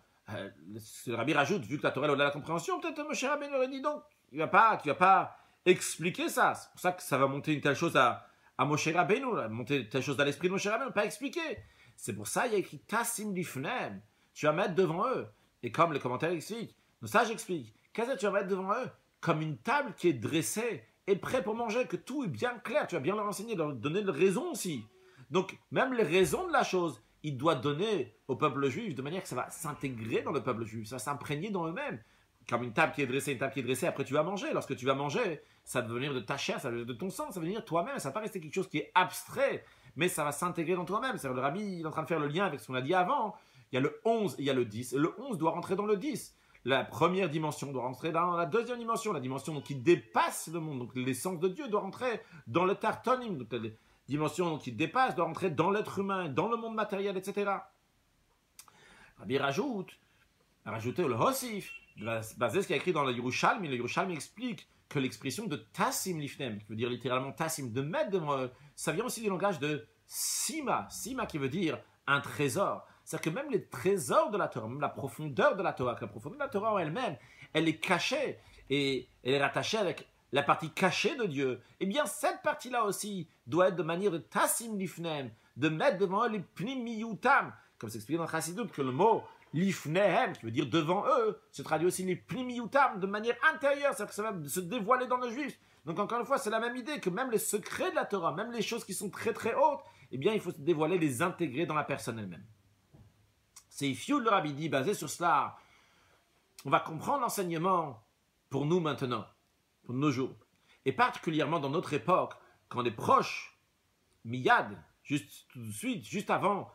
Le Rabbi rajoute, vu que la Torah est au-delà de la compréhension, peut-être Moshe Rabbeinu aurait dit donc, tu ne vas pas expliquer ça. C'est pour ça que ça va monter une telle chose à Moshe Rabbeinu, monter une telle chose à l'esprit de Moshe Rabbeinu, pas expliquer. C'est pour ça qu'il y a écrit Tassim Lifnem. Tu vas mettre devant eux. Et comme le commentaire explique, Donc ça, j'explique. Qu'est-ce que tu vas mettre devant eux? Comme une table qui est dressée et prête pour manger, que tout est bien clair. Tu vas bien leur enseigner, leur donner les raisons aussi. Donc, même les raisons de la chose, il doit donner au peuple juif de manière que ça va s'intégrer dans le peuple juif, ça va s'imprégner dans eux-mêmes. Comme une table qui est dressée, après tu vas manger. Lorsque tu vas manger, ça va devenir de ta chair, ça va devenir de ton sang, ça va devenir toi-même. Ça va pas rester quelque chose qui est abstrait, mais ça va s'intégrer dans toi-même. C'est-à-dire, le rabbi il est en train de faire le lien avec ce qu'on a dit avant. Il y a le 11 et il y a le 10. Et le 11 doit rentrer dans le 10. La première dimension doit rentrer dans la deuxième dimension, la dimension donc, qui dépasse le monde. Donc l'essence de Dieu doit rentrer dans le tartonim. Donc la dimension qui dépasse doit rentrer dans l'être humain, dans le monde matériel, etc. Rabbi rajoute, a rajouté le Hossif, basé ce qu'il y a écrit dans le Yerushalmi. Le Yerushalmi explique que l'expression de Tassim Lifnem, qui veut dire littéralement Tassim, de mettre devant eux, ça vient aussi du langage de Sima. Sima qui veut dire un trésor. C'est-à-dire que même les trésors de la Torah, même la profondeur de la Torah, que la profondeur de la Torah en elle-même, elle est cachée et elle est rattachée avec la partie cachée de Dieu. Eh bien, cette partie-là aussi doit être de manière de Tassim Lifnem, de mettre devant eux les Pnimiyutam, comme c'est expliqué dans Chassidut, que le mot Lifnehem, qui veut dire devant eux, se traduit aussi les Pnimiyutam de manière intérieure, c'est-à-dire que ça va se dévoiler dans le juif. Donc encore une fois, c'est la même idée que même les secrets de la Torah, même les choses qui sont très très hautes, eh bien, il faut se dévoiler, les intégrer dans la personne elle-même. C'est Ifioud le Rabbi dit, basé sur cela, on va comprendre l'enseignement pour nous maintenant, pour nos jours. Et particulièrement dans notre époque, quand on est proche, Miyad, juste tout de suite, juste avant,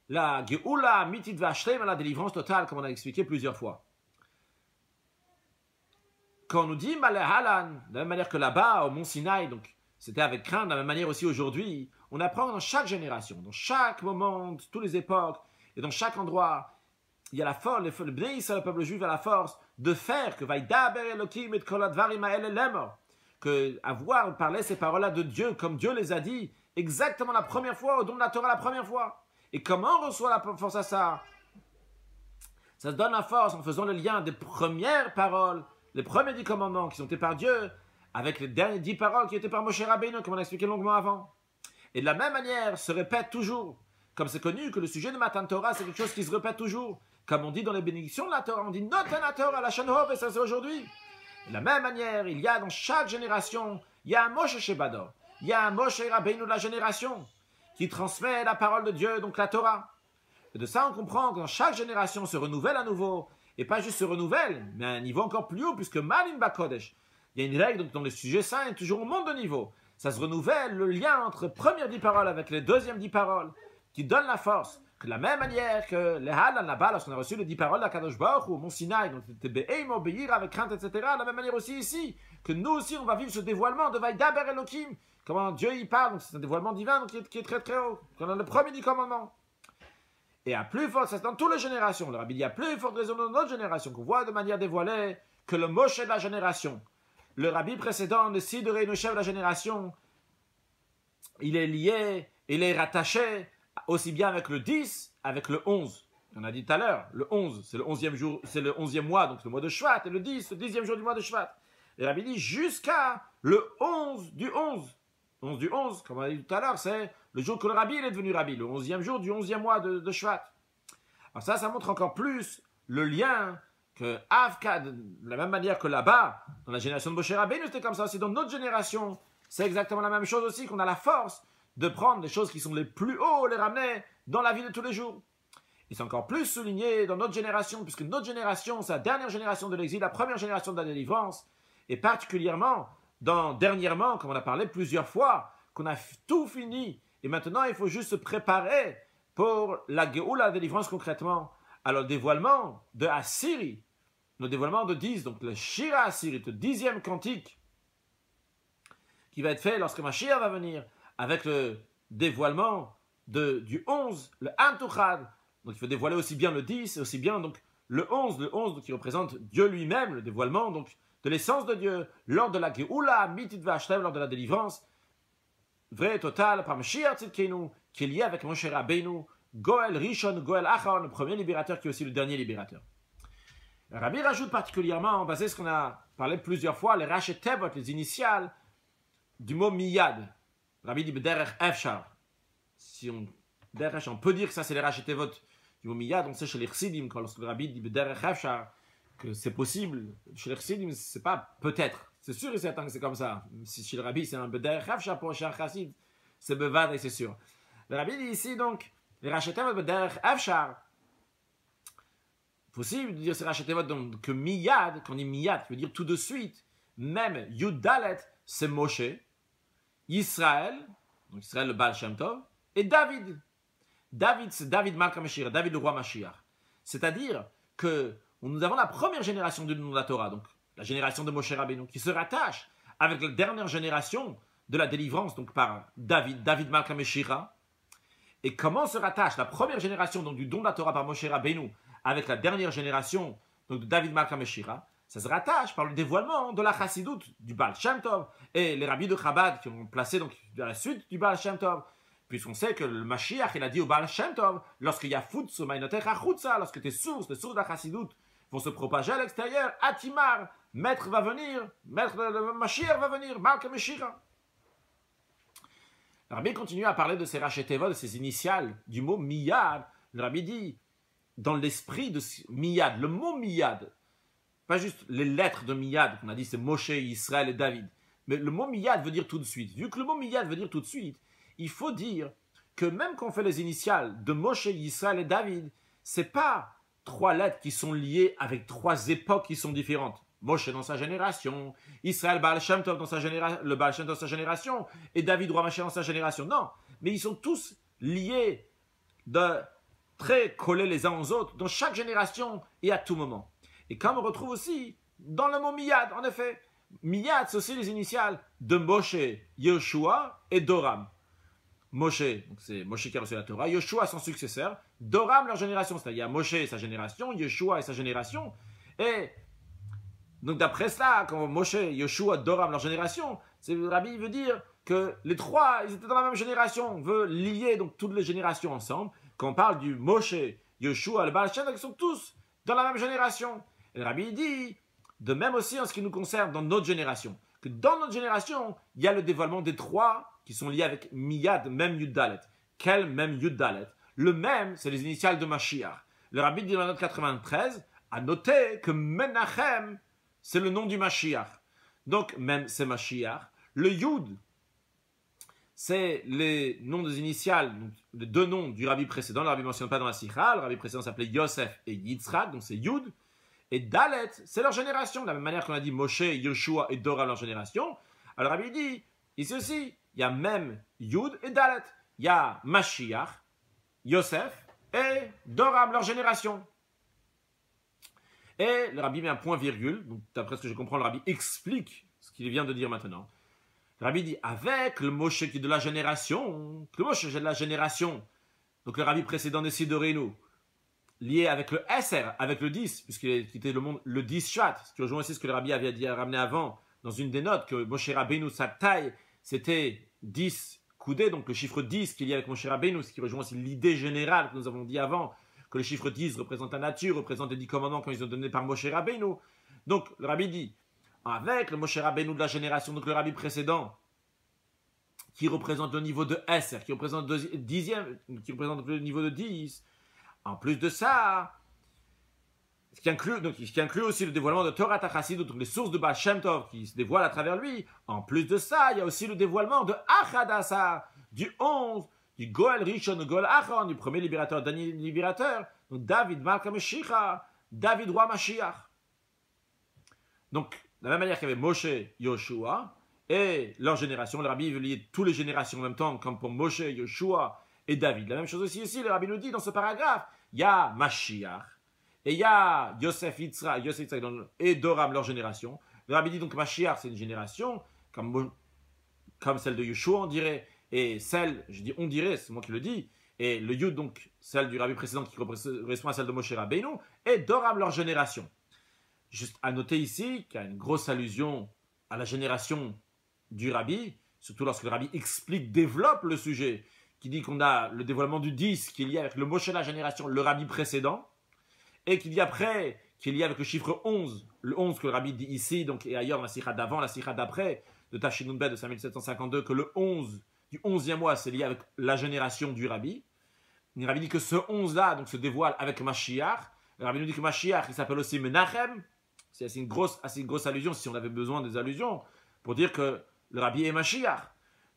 la Geoula Mitit Vashlem, la délivrance totale, comme on a expliqué plusieurs fois. Quand on nous dit Malehalan, de la même manière que là-bas, au Mont Sinaï, donc c'était avec crainte, de la même manière aussi aujourd'hui, on apprend dans chaque génération, dans chaque moment, de toutes les époques, et dans chaque endroit, il y a la force, le Bnei Israël, le peuple juif, a la force de faire que Vaïdaber Elokim et Kol Advarim Ha'el Lemor, que avoir parlé ces paroles-là de Dieu, comme Dieu les a dit, exactement la première fois, au don de la Torah la première fois. Et comment on reçoit la force à ça? Ça se donne la force en faisant le lien des premières paroles, les premiers 10 commandements qui sont faits par Dieu, avec les dernières 10 paroles qui étaient par Moshe Rabbeinu, comme on a expliqué longuement avant. Et de la même manière, se répète toujours. Comme c'est connu que le sujet de Matan Torah, c'est quelque chose qui se répète toujours. Comme on dit dans les bénédictions de la Torah, on dit Notan la Torah, la Shanhov, et ça c'est aujourd'hui. De la même manière, il y a dans chaque génération, il y a un Moshe Shebador, il y a un Moshe Rabbeinu de la génération, qui transmet la parole de Dieu, donc la Torah. Et de ça, on comprend que dans chaque génération se renouvelle à nouveau, et pas juste se renouvelle, mais à un niveau encore plus haut, puisque Malin Bakodesh, il y a une règle donc, dans les sujets saints, est toujours au monde de niveau. Ça se renouvelle, le lien entre les premières 10 paroles avec les deuxièmes 10 paroles, qui donne la force. Que de la même manière que les Halan là-bas, lorsqu'on a reçu les 10 paroles d'Akadosh Baruch Hu, au Mont Sinaï, donc c'était Be'eim, obéir avec crainte, etc., de la même manière aussi ici, que nous aussi, on va vivre ce dévoilement de Vaïdaber Elokim, comment Dieu y parle, donc c'est un dévoilement divin donc, qui est très très haut. On a le premier 10 commandements. Et à plus forte, ça c'est dans toutes les générations. Le Rabbi dit à plus forte raison dans notre génération, qu'on voit de manière dévoilée que le Moshe de la génération, le Rabbi précédent, le Sidoré, le chef de la génération, il est lié, il est rattaché aussi bien avec le 10, avec le 11. On a dit tout à l'heure, le 11, c'est le 11e jour, c'est le 11e mois, donc le mois de Shvat, et le 10, le 10e jour du mois de Shvat. Et le Rabbi dit jusqu'à le 11 du 11. 11 du 11, comme on a dit tout à l'heure, c'est le jour que le Rabbi il est devenu Rabbi, le 11e jour du 11e mois de Shvat. Alors ça montre encore plus le lien que Avka, de la même manière que là-bas, dans la génération de Moshe Rabbeinu, c'était comme ça aussi. Dans notre génération, c'est exactement la même chose aussi, qu'on a la force de prendre les choses qui sont les plus hauts, les ramener dans la vie de tous les jours. Et c'est encore plus souligné dans notre génération, puisque notre génération, c'est la dernière génération de l'exil, la première génération de la délivrance, et particulièrement, dernièrement, comme on a parlé plusieurs fois, qu'on a tout fini, et maintenant il faut juste se préparer pour la Géoula, la délivrance concrètement, alors le dévoilement de Assyrie, le dévoilement de 10, donc le Shira Assyrie, le 10e cantique, qui va être fait lorsque Mashiach va venir, avec le dévoilement du 11, le Antuchad. Donc il faut dévoiler aussi bien le 10, et aussi bien donc le 11 donc, qui représente Dieu lui-même, le dévoilement donc de l'essence de Dieu, lors de la Geoula, Mitit Vashlev, lors de la délivrance, vrai et total, par Mashiach Tzidkenu, qui est lié avec Moshe Rabbeinu, Goel Rishon, Goel Acharon, le premier libérateur qui est aussi le dernier libérateur. Le Rabbi rajoute particulièrement, basé sur ce qu'on a parlé plusieurs fois, les Rashi Tevot, les initiales du mot Miyad. Le Rabbi dit B'derech Efshar. Si on peut dire que ça c'est les Rashi Tevot du mot Miyad, on sait chez les Chassidim, quand lorsque le Rabbi dit B'derech Efshar, que c'est possible. Chez les chassidim, c'est pas peut-être. C'est sûr et certain que c'est comme ça. Si chez le rabbi, c'est un beder chafshar pour chez un chassid, c'est bevad et c'est sûr. Le rabbi dit ici donc, les rachetevot beder chafshar. Possible de dire ces rachetevot donc que miyad, quand on dit miyad, qui veut dire tout de suite, même Yud Dalet, c'est Moshe, Israël, donc Israël le Baal Shem Tov, et David. David, c'est David Malka Mashiach, David le roi Mashiach. C'est-à-dire que nous avons la première génération du nom de la Torah, donc la génération de Moshe Rabbeinu, qui se rattache avec la dernière génération de la délivrance, donc par David, David Malka Mashiach. Et comment se rattache la première génération donc, du don de la Torah par Moshe Rabbeinu avec la dernière génération donc, de David Malka Mashiach? Ça se rattache par le dévoilement de la chassidoute du Baal Shem Tov et les rabbis de Chabad qui ont placé donc à la suite du Baal Shem Tov. Puisqu'on sait que le Mashiach, il a dit au Baal Shem Tov, lorsqu'il y a futsu mainotecha chutza, lorsque tes sources, les sources de la chassidoute vont se propager à l'extérieur, Atimar, maître va venir, maître le Mashiach va venir, Malka Mashiach. Le rabbi continue à parler de ces rachetevot, de ces initiales, du mot miyad. Le rabbi dit, dans l'esprit de miyad, le mot miyad, pas juste les lettres de miyad, qu'on a dit c'est Moshe, Israël et David, mais le mot miyad veut dire tout de suite. Vu que le mot miyad veut dire tout de suite, il faut dire que même quand on fait les initiales de Moshe, Israël et David, c'est pas trois lettres qui sont liées avec trois époques qui sont différentes. Moshe dans sa génération, Israël Baal Shem Tov dans sa génération, le Baal Shem Tov dans sa génération, et David Roi Mashiach dans sa génération. Non, mais ils sont tous liés, de très collés les uns aux autres, dans chaque génération et à tout moment. Et comme on retrouve aussi dans le mot Miyad, en effet, Miyad, c'est aussi les initiales de Moshe, Yoshua et Doram. Moshe, c'est Moshe qui a reçu la Torah, Yoshua son successeur, Doram leur génération, c'est-à-dire Moshe et sa génération, Yoshua et sa génération, et donc d'après cela, quand Moshe, Yoshua, Doram leur génération, le rabbi veut dire que les trois, ils étaient dans la même génération, on veut lier donc toutes les générations ensemble. Quand on parle du Moshe, Yoshua, le Baal Shem Tov, ils sont tous dans la même génération. Et le rabbi dit, de même aussi en ce qui nous concerne dans notre génération, que dans notre génération, il y a le dévoilement des trois qui sont liés avec Miyad, même Yud Dalet. Quel même Yud Dalet? Le même, c'est les initiales de Mashiach. Le rabbi dit dans la note 93, à noter que Menachem, c'est le nom du Mashiach. Donc, même c'est Mashiach. Le Yud, c'est les noms des initiales, donc les deux noms du rabbi précédent. Le rabbi ne mentionne pas dans la Sikha. Le rabbi précédent s'appelait Yosef et Yitzhak, donc c'est Yud. Et Dalet, c'est leur génération. De la même manière qu'on a dit Moshe, Yoshua et Dora, leur génération. Alors, le rabbi dit, ici aussi, il y a même Yud et Dalet. Il y a Mashiach, Yosef et Doram, leur génération. Et le rabbi met un point-virgule, donc d'après ce que je comprends, le rabbi explique ce qu'il vient de dire maintenant. Le rabbi dit, avec le Moshe qui est de la génération, le Moshe est de la génération, donc le rabbi précédent des Sidorinu, lié avec le Esser, avec le 10, puisqu'il était le 10 Shvat, ce qui rejoint aussi ce que le rabbi avait dit, ramené avant, dans une des notes, que Moshe Rabbeinu, sa taille, c'était 10 coudées, donc le chiffre 10 qui est lié avec Moshe Rabbeinu, ce qui rejoint aussi l'idée générale que nous avons dit avant, que le chiffre 10 représente la nature, représente les 10 commandements quand ils ont donné par Moshe Rabbeinu. Donc, le rabbi dit, avec le Moshe Rabbeinu de la génération, donc le rabbi précédent, qui représente le niveau de Esser, qui représente le dixième, qui représente le niveau de 10, en plus de ça, ce qui inclut aussi le dévoilement de Torah Tachassid, donc les sources de Baal Shem Tov qui se dévoilent à travers lui, en plus de ça, il y a aussi le dévoilement de Achadasa, du 11, du Goel Rishon, du Goel Achron, du premier libérateur, dernier libérateur, donc David Malka Mashiach, David roi Mashiach. Donc, de la même manière qu'il y avait Moshe, Yoshua, et leur génération, le rabbi veut lier toutes les générations en même temps, comme pour Moshe, Yoshua et David. La même chose aussi ici, le rabbi nous dit dans ce paragraphe, il y a Mashiach, et il y a Yosef Yitzhak et Doram, leur génération. Le rabbi dit donc Mashiach, c'est une génération, comme celle de Yoshua, on dirait, et celle, je dis on dirait, c'est moi qui le dis, et le Yud, donc celle du rabbi précédent qui correspond à celle de Moshe Rabbeinu, et Doram, leur génération. Juste à noter ici qu'il y a une grosse allusion à la génération du rabbi, surtout lorsque le rabbi explique, développe le sujet, qui dit qu'on a le dévoilement du 10 qui est lié avec le Moshe de la génération, le rabbi précédent, et qui dit après, qui est lié avec le chiffre 11, le 11 que le rabbi dit ici, donc, et ailleurs, la sikha d'avant, la sikha d'après, de Tashinun Bet de 5752, que le 11 du 11e mois, c'est lié avec la génération du rabbi. Le rabbi dit que ce 11-là donc, se dévoile avec Mashiach. Le Rabbi nous dit que Mashiach, il s'appelle aussi Menachem. C'est assez une grosse allusion, si on avait besoin des allusions, pour dire que le Rabbi est Mashiach.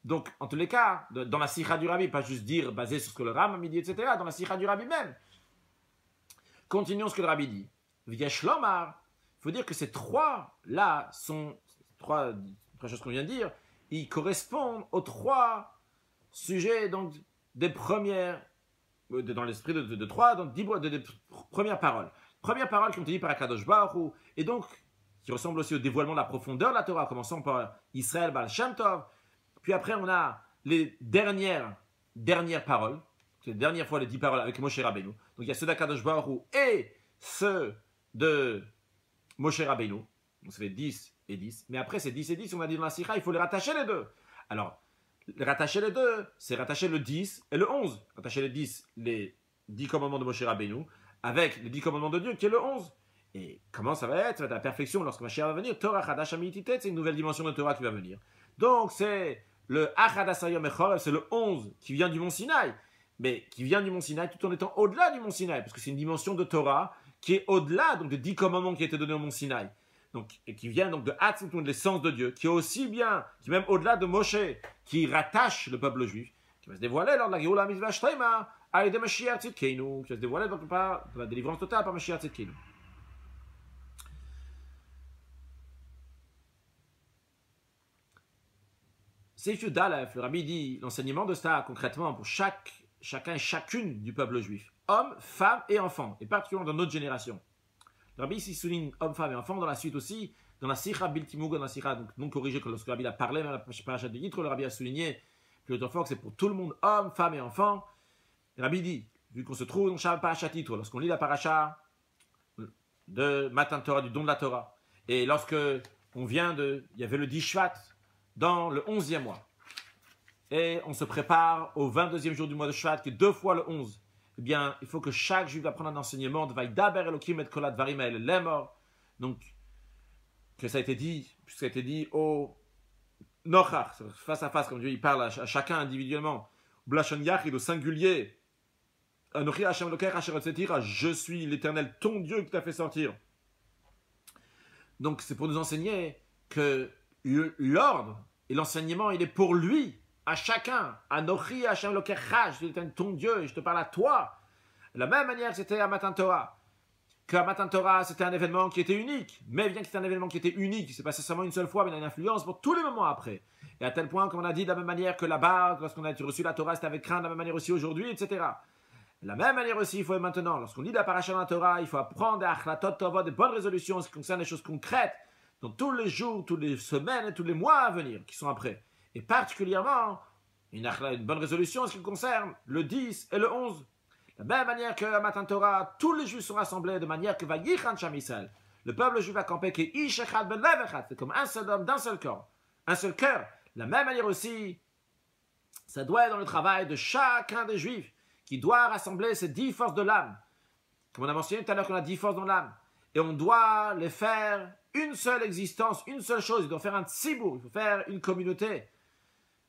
Donc, en tous les cas, dans la Sikha du Rabbi, pas juste dire basé sur ce que le Ram a dit, etc., dans la Sikha du Rabbi même. Continuons ce que le Rabbi dit. V'yesh lomar, il faut dire que ces trois-là sont, trois choses qu'on vient de dire, ils correspondent aux trois sujets, donc, des premières, dans l'esprit de trois, donc, des premières paroles. Première parole qui ont été dites par Akadosh Baruch Hu, et donc, qui ressemble aussi au dévoilement de la profondeur de la Torah, commençant par Israël Baal Shem Tov. Puis après, on a les dernières paroles, c'est la dernière fois les 10 paroles avec Moshe Rabbeinu. Donc il y a ceux d'Akadosh Baruch Hu et ceux de Moshe Rabbeinu. Donc ça fait 10 et 10. Mais après ces 10 et 10, on a dit dans la Sikha, il faut les rattacher les deux. Alors, rattacher les deux, c'est rattacher le 10 et le 11. Rattacher les 10 commandements de Moshe Rabbeinu, avec les 10 commandements de Dieu, qui est le 11. Et comment ça va être? Ça va être la perfection lorsque Mashiach va venir. Torah Chadash Amititet, c'est une nouvelle dimension de Torah qui va venir. Donc c'est le Achad Asayom Echorel, c'est le 11 qui vient du Mont Sinaï. Mais qui vient du Mont Sinaï tout en étant au-delà du Mont Sinaï, parce que c'est une dimension de Torah qui est au-delà donc des 10 commandements qui étaient donnés au Mont Sinaï. Donc, et qui vient donc de Hatzmut, de l'essence de Dieu, qui est aussi bien, qui est même au-delà de Moshe, qui rattache le peuple juif, qui va se dévoiler lors de la Géoula Mitzvah Shtema, avec Mashiach Tzidkeinu, qui va se dévoiler donc par la délivrance totale par Mashiach Tzidkeinu. Seif Yud Aleph, le Rabbi dit l'enseignement de ça concrètement pour chacun et chacune du peuple juif, hommes, femmes et enfants, et particulièrement dans notre génération. Le Rabbi ici souligne hommes, femmes et enfants, dans la suite aussi, dans la Sikha Biltimouga, dans la Sikha donc non corrigée, que lorsque le Rabbi a parlé, dans la parasha de Yitro, le Rabbi a souligné plus fois que c'est pour tout le monde, hommes, femmes et enfants. Le Rabbi dit, vu qu'on se trouve dans la parasha Yitro, lorsqu'on lit la parasha de Matan Torah, du don de la Torah, et lorsque on vient il y avait le 10 Shvat, dans le 11e mois. Et on se prépare au 22e jour du mois de Shvat, qui est 2 fois le 11. Eh bien, il faut que chaque juif apprenne un enseignement de Vaidaber Elohim et Kolat Varim El Lemor. Donc, que ça a été dit au Nochach, face à face, comme Dieu il parle à chacun individuellement. Blachon Yachid, au singulier. Anochi Hashem Elokecha Asher Hotzetira, je suis l'Éternel, ton Dieu qui t'a fait sortir. Donc, c'est pour nous enseigner que l'ordre et l'enseignement, il est pour lui, à chacun. Anochi Hashem Elokecha, je suis ton Dieu et je te parle à toi. De la même manière que c'était à Matan Torah. Qu'à Matan Torah, c'était un événement qui était unique. Mais bien que c'était un événement qui était unique, il s'est passé seulement une seule fois, mais il a une influence pour tous les moments après. Et à tel point qu'on a dit de la même manière que là-bas, lorsqu'on a reçu la Torah, c'était avec crainte, de la même manière aussi aujourd'hui, etc. De la même manière aussi, il faut maintenant, lorsqu'on lit la paracha dans la Torah, il faut apprendre des achlatot tovot, des bonnes résolutions en ce qui concerne les choses concrètes, dans tous les jours, toutes les semaines et tous les mois à venir, qui sont après. Et particulièrement, une bonne résolution en ce qui concerne le 10 et le 11. De la même manière qu'à Matan Torah, tous les juifs sont rassemblés de manière que va Yichan Sham Israël. Le peuple juif va camper qui est Ish Echad Ben Lev Echad, c'est comme un seul homme d'un seul corps, un seul cœur. De la même manière aussi, ça doit être dans le travail de chacun des juifs qui doit rassembler ces 10 forces de l'âme. Comme on a mentionné tout à l'heure qu'on a 10 forces dans l'âme. Et on doit les faire une seule existence, une seule chose. Il doit faire un tzibur, il faut faire une communauté.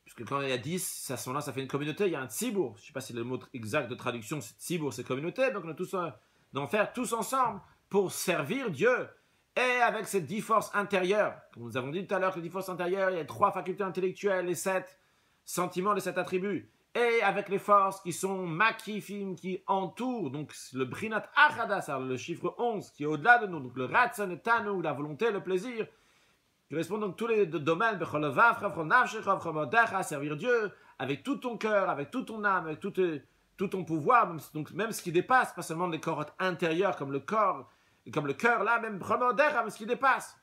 Puisque quand il y a 10, à ce moment-là, ça fait une communauté, il y a un tzibur. Je ne sais pas si le mot exact de traduction, c'est tzibur, c'est communauté. Donc on doit en faire tous ensemble pour servir Dieu. Et avec ces 10 forces intérieures, comme nous avons dit tout à l'heure que les 10 forces intérieures, il y a 3 facultés intellectuelles, les 7 sentiments, les 7 attributs. Et avec les forces qui sont makifim, qui entourent, donc le brinat achadas, le chiffre 11, qui est au-delà de nous, donc le ratzon et tanu, la volonté, le plaisir, qui correspondent donc tous les domaines, servir Dieu, avec tout ton cœur, avec toute ton âme, avec tout ton pouvoir, donc même ce qui dépasse, pas seulement les corps intérieurs, comme le corps, comme le cœur, là, même même ce qui dépasse.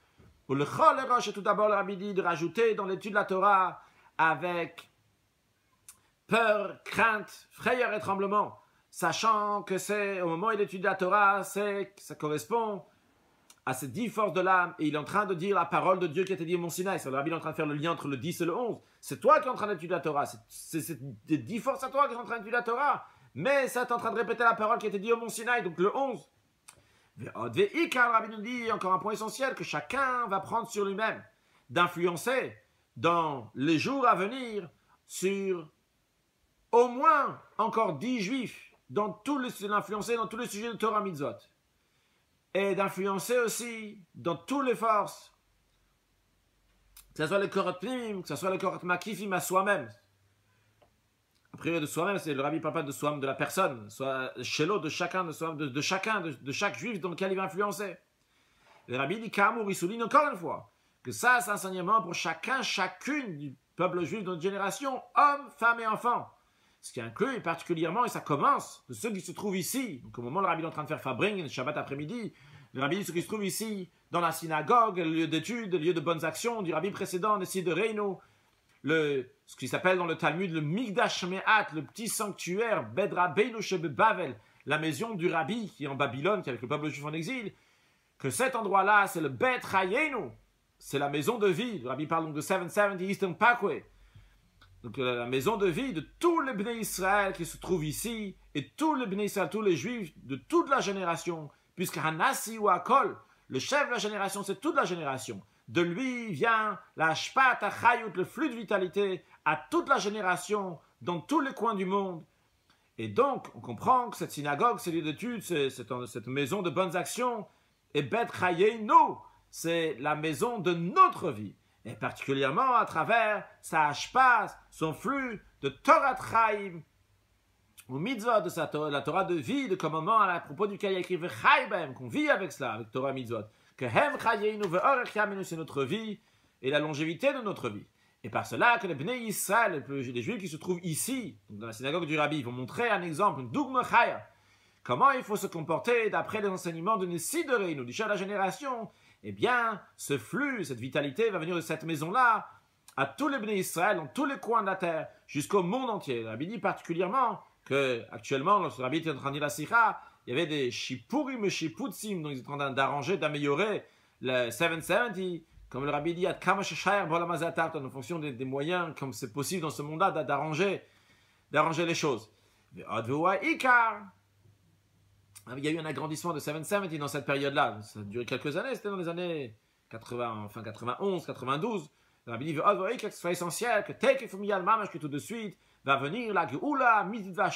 Pour le chol et roche, tout d'abord, le Rabbi dit de rajouter dans l'étude de la Torah, avec peur, crainte, frayeur et tremblement, sachant que c'est, au moment où il étudie la Torah, ça correspond à ces 10 forces de l'âme, et il est en train de dire la parole de Dieu qui a été dit au Mont Sinaï. C'est le Rabbi est en train de faire le lien entre le 10 et le 11. C'est toi qui es en train d'étudier la Torah, c'est des 10 forces à toi qui sont en train d'étudier la Torah, mais ça tu es en train de répéter la parole qui a été dit au Mont Sinaï, donc le 11. Le Rabbi nous dit encore un point essentiel, que chacun va prendre sur lui-même, d'influencer dans les jours à venir sur au moins encore 10 juifs, l'influencer dans tous les sujets de Torah Mitzvot. et d'influencer aussi dans toutes les forces, que ce soit le korot pnim, que ce soit le korot makifim à soi-même. A priori de soi-même, le rabbi ne parle pas de soi-même de la personne, soit chez l'autre, de chacun, de chaque juif dans lequel il va influencer. Le rabbi dit Kamour, il souligne encore une fois que ça, c'est un enseignement pour chacune du peuple juif de notre génération, hommes, femmes et enfants. Ce qui inclut particulièrement, et ça commence, de ceux qui se trouvent ici. Donc au moment où le rabbi est en train de faire Fabring, le Shabbat après-midi, le rabbi dit ceux qui se trouvent ici, dans la synagogue, le lieu d'études, le lieu de bonnes actions du rabbi précédent, le site de Reino, ce qui s'appelle dans le Talmud le Migdash Me'at, le petit sanctuaire, Bet Rabbeinu Shebe Bavel, la maison du rabbi qui est en Babylone, qui est avec le peuple juif en exil, que cet endroit-là, c'est le Bet Hayenu, c'est la maison de vie. Le rabbi parle donc de 770 Eastern Parkway. Donc la maison de vie de tous les Bnei Israël qui se trouvent ici, et tous les Bnei Israël, tous les Juifs de toute la génération, puisque Hanassi ou Akol, le chef de la génération, c'est toute la génération. De lui vient la Shpat HaChayut, le flux de vitalité, à toute la génération, dans tous les coins du monde. Et donc, on comprend que cette synagogue, ces lieux d'études, cette maison de bonnes actions, et Bet Chayenu, c'est la maison de notre vie. Et particulièrement à travers sa hashpas, son flux de Torah Chaim, ou mitzvot de la Torah de vie, de commandement à propos duquel il y a écrit V'chaibem, qu'on vit avec cela, avec Torah mitzvot, que Hem Chayenu ve'orech yamenu, c'est notre vie et la longévité de notre vie. Et par cela que les Bnei Israël, les Juifs qui se trouvent ici, dans la synagogue du Rabbi, vont montrer un exemple, une dougma chaya, comment il faut se comporter d'après les enseignements de Nessi de Reino, du chef de la génération. Eh bien, ce flux, cette vitalité va venir de cette maison-là à tous les Bnei Israël, dans tous les coins de la terre, jusqu'au monde entier. Le Rabbi dit particulièrement que, actuellement, lorsque le Rabbi était en train de dire la Sikha, il y avait des shipurim et shiputzim, donc ils étaient en train d'arranger, d'améliorer le 770, comme le Rabbi dit, en fonction des moyens, comme c'est possible dans ce monde-là, d'arranger les choses. Il y a eu un agrandissement de 770 dans cette période-là. Ça a duré quelques années, c'était dans les années 80, enfin 91, 92. Le Rabbi dit que ce soit essentiel, que tout de suite va venir la Geoula, va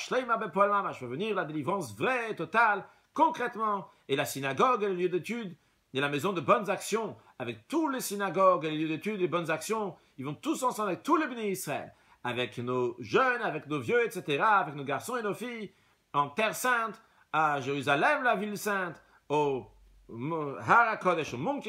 venir la délivrance vraie, totale, concrètement. Et la synagogue et le lieu d'étude, et la maison de bonnes actions, avec tous les synagogues et les lieux d'études et bonnes actions, ils vont tous ensemble avec tous les Bnei Israël, avec nos jeunes, avec nos vieux, etc., avec nos garçons et nos filles, en Terre Sainte, à Jérusalem, la ville sainte, au Har HaKodesh, au mont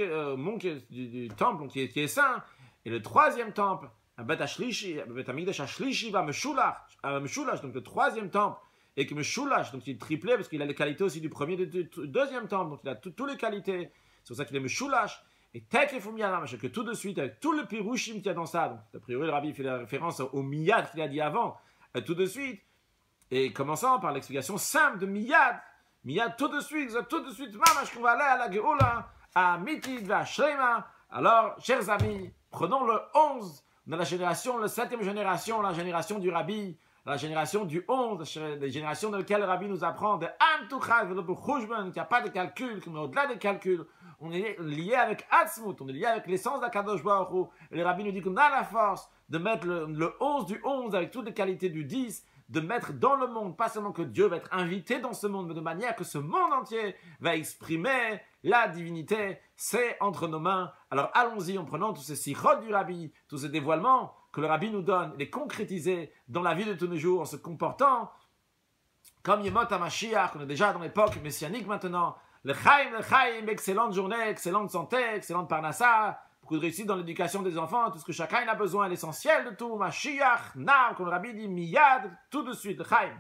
du temple qui est saint, et le troisième temple, à Bet Hamikdash Ashlishi va Meshulash, donc le troisième temple, et que Meshulash, donc il est triplé, parce qu'il a les qualités aussi du premier et du deuxième temple, donc il a toutes les qualités, c'est pour ça qu'il est Meshulash, et Tekefum Yadam, que tout de suite, avec tout le pirushim qu'il y a dans ça, donc a priori le Rabbi fait la référence au Miyad qu'il a dit avant, tout de suite, et commençant par l'explication simple de Miyad. Miyad, tout de suite, mamash, qu'on va aller à la Geoula, à Mitid, à Shrema. Alors, chers amis, prenons le 11 de la génération, la 7e génération, la génération du Rabbi, la génération du 11, la génération dans laquelle le Rabbi nous apprend de Amtuchad, qu'il n'y a pas de calcul, qu'on est au-delà des calculs. On est lié avec Atzmut, on est lié avec l'essence d'Akadosh Baruch Hu. Et le Rabbi nous dit qu'on a la force de mettre le 11 du 11 avec toutes les qualités du 10, de mettre dans le monde, pas seulement que Dieu va être invité dans ce monde, mais de manière que ce monde entier va exprimer la divinité. C'est entre nos mains. Alors allons-y en prenant tous ces sirotes du Rabbi, tous ces dévoilements que le Rabbi nous donne, les concrétiser dans la vie de tous les jours en se comportant comme Yemot HaMashiach, qu'on est déjà dans l'époque messianique maintenant. Le Chaim, excellente journée, excellente santé, excellente parnassa, beaucoup de réussite dans l'éducation des enfants, tout ce que chacun a besoin, l'essentiel de tout, Mashiach, Nam, comme le Rabbi dit, Miyad, tout de suite, le Chaim.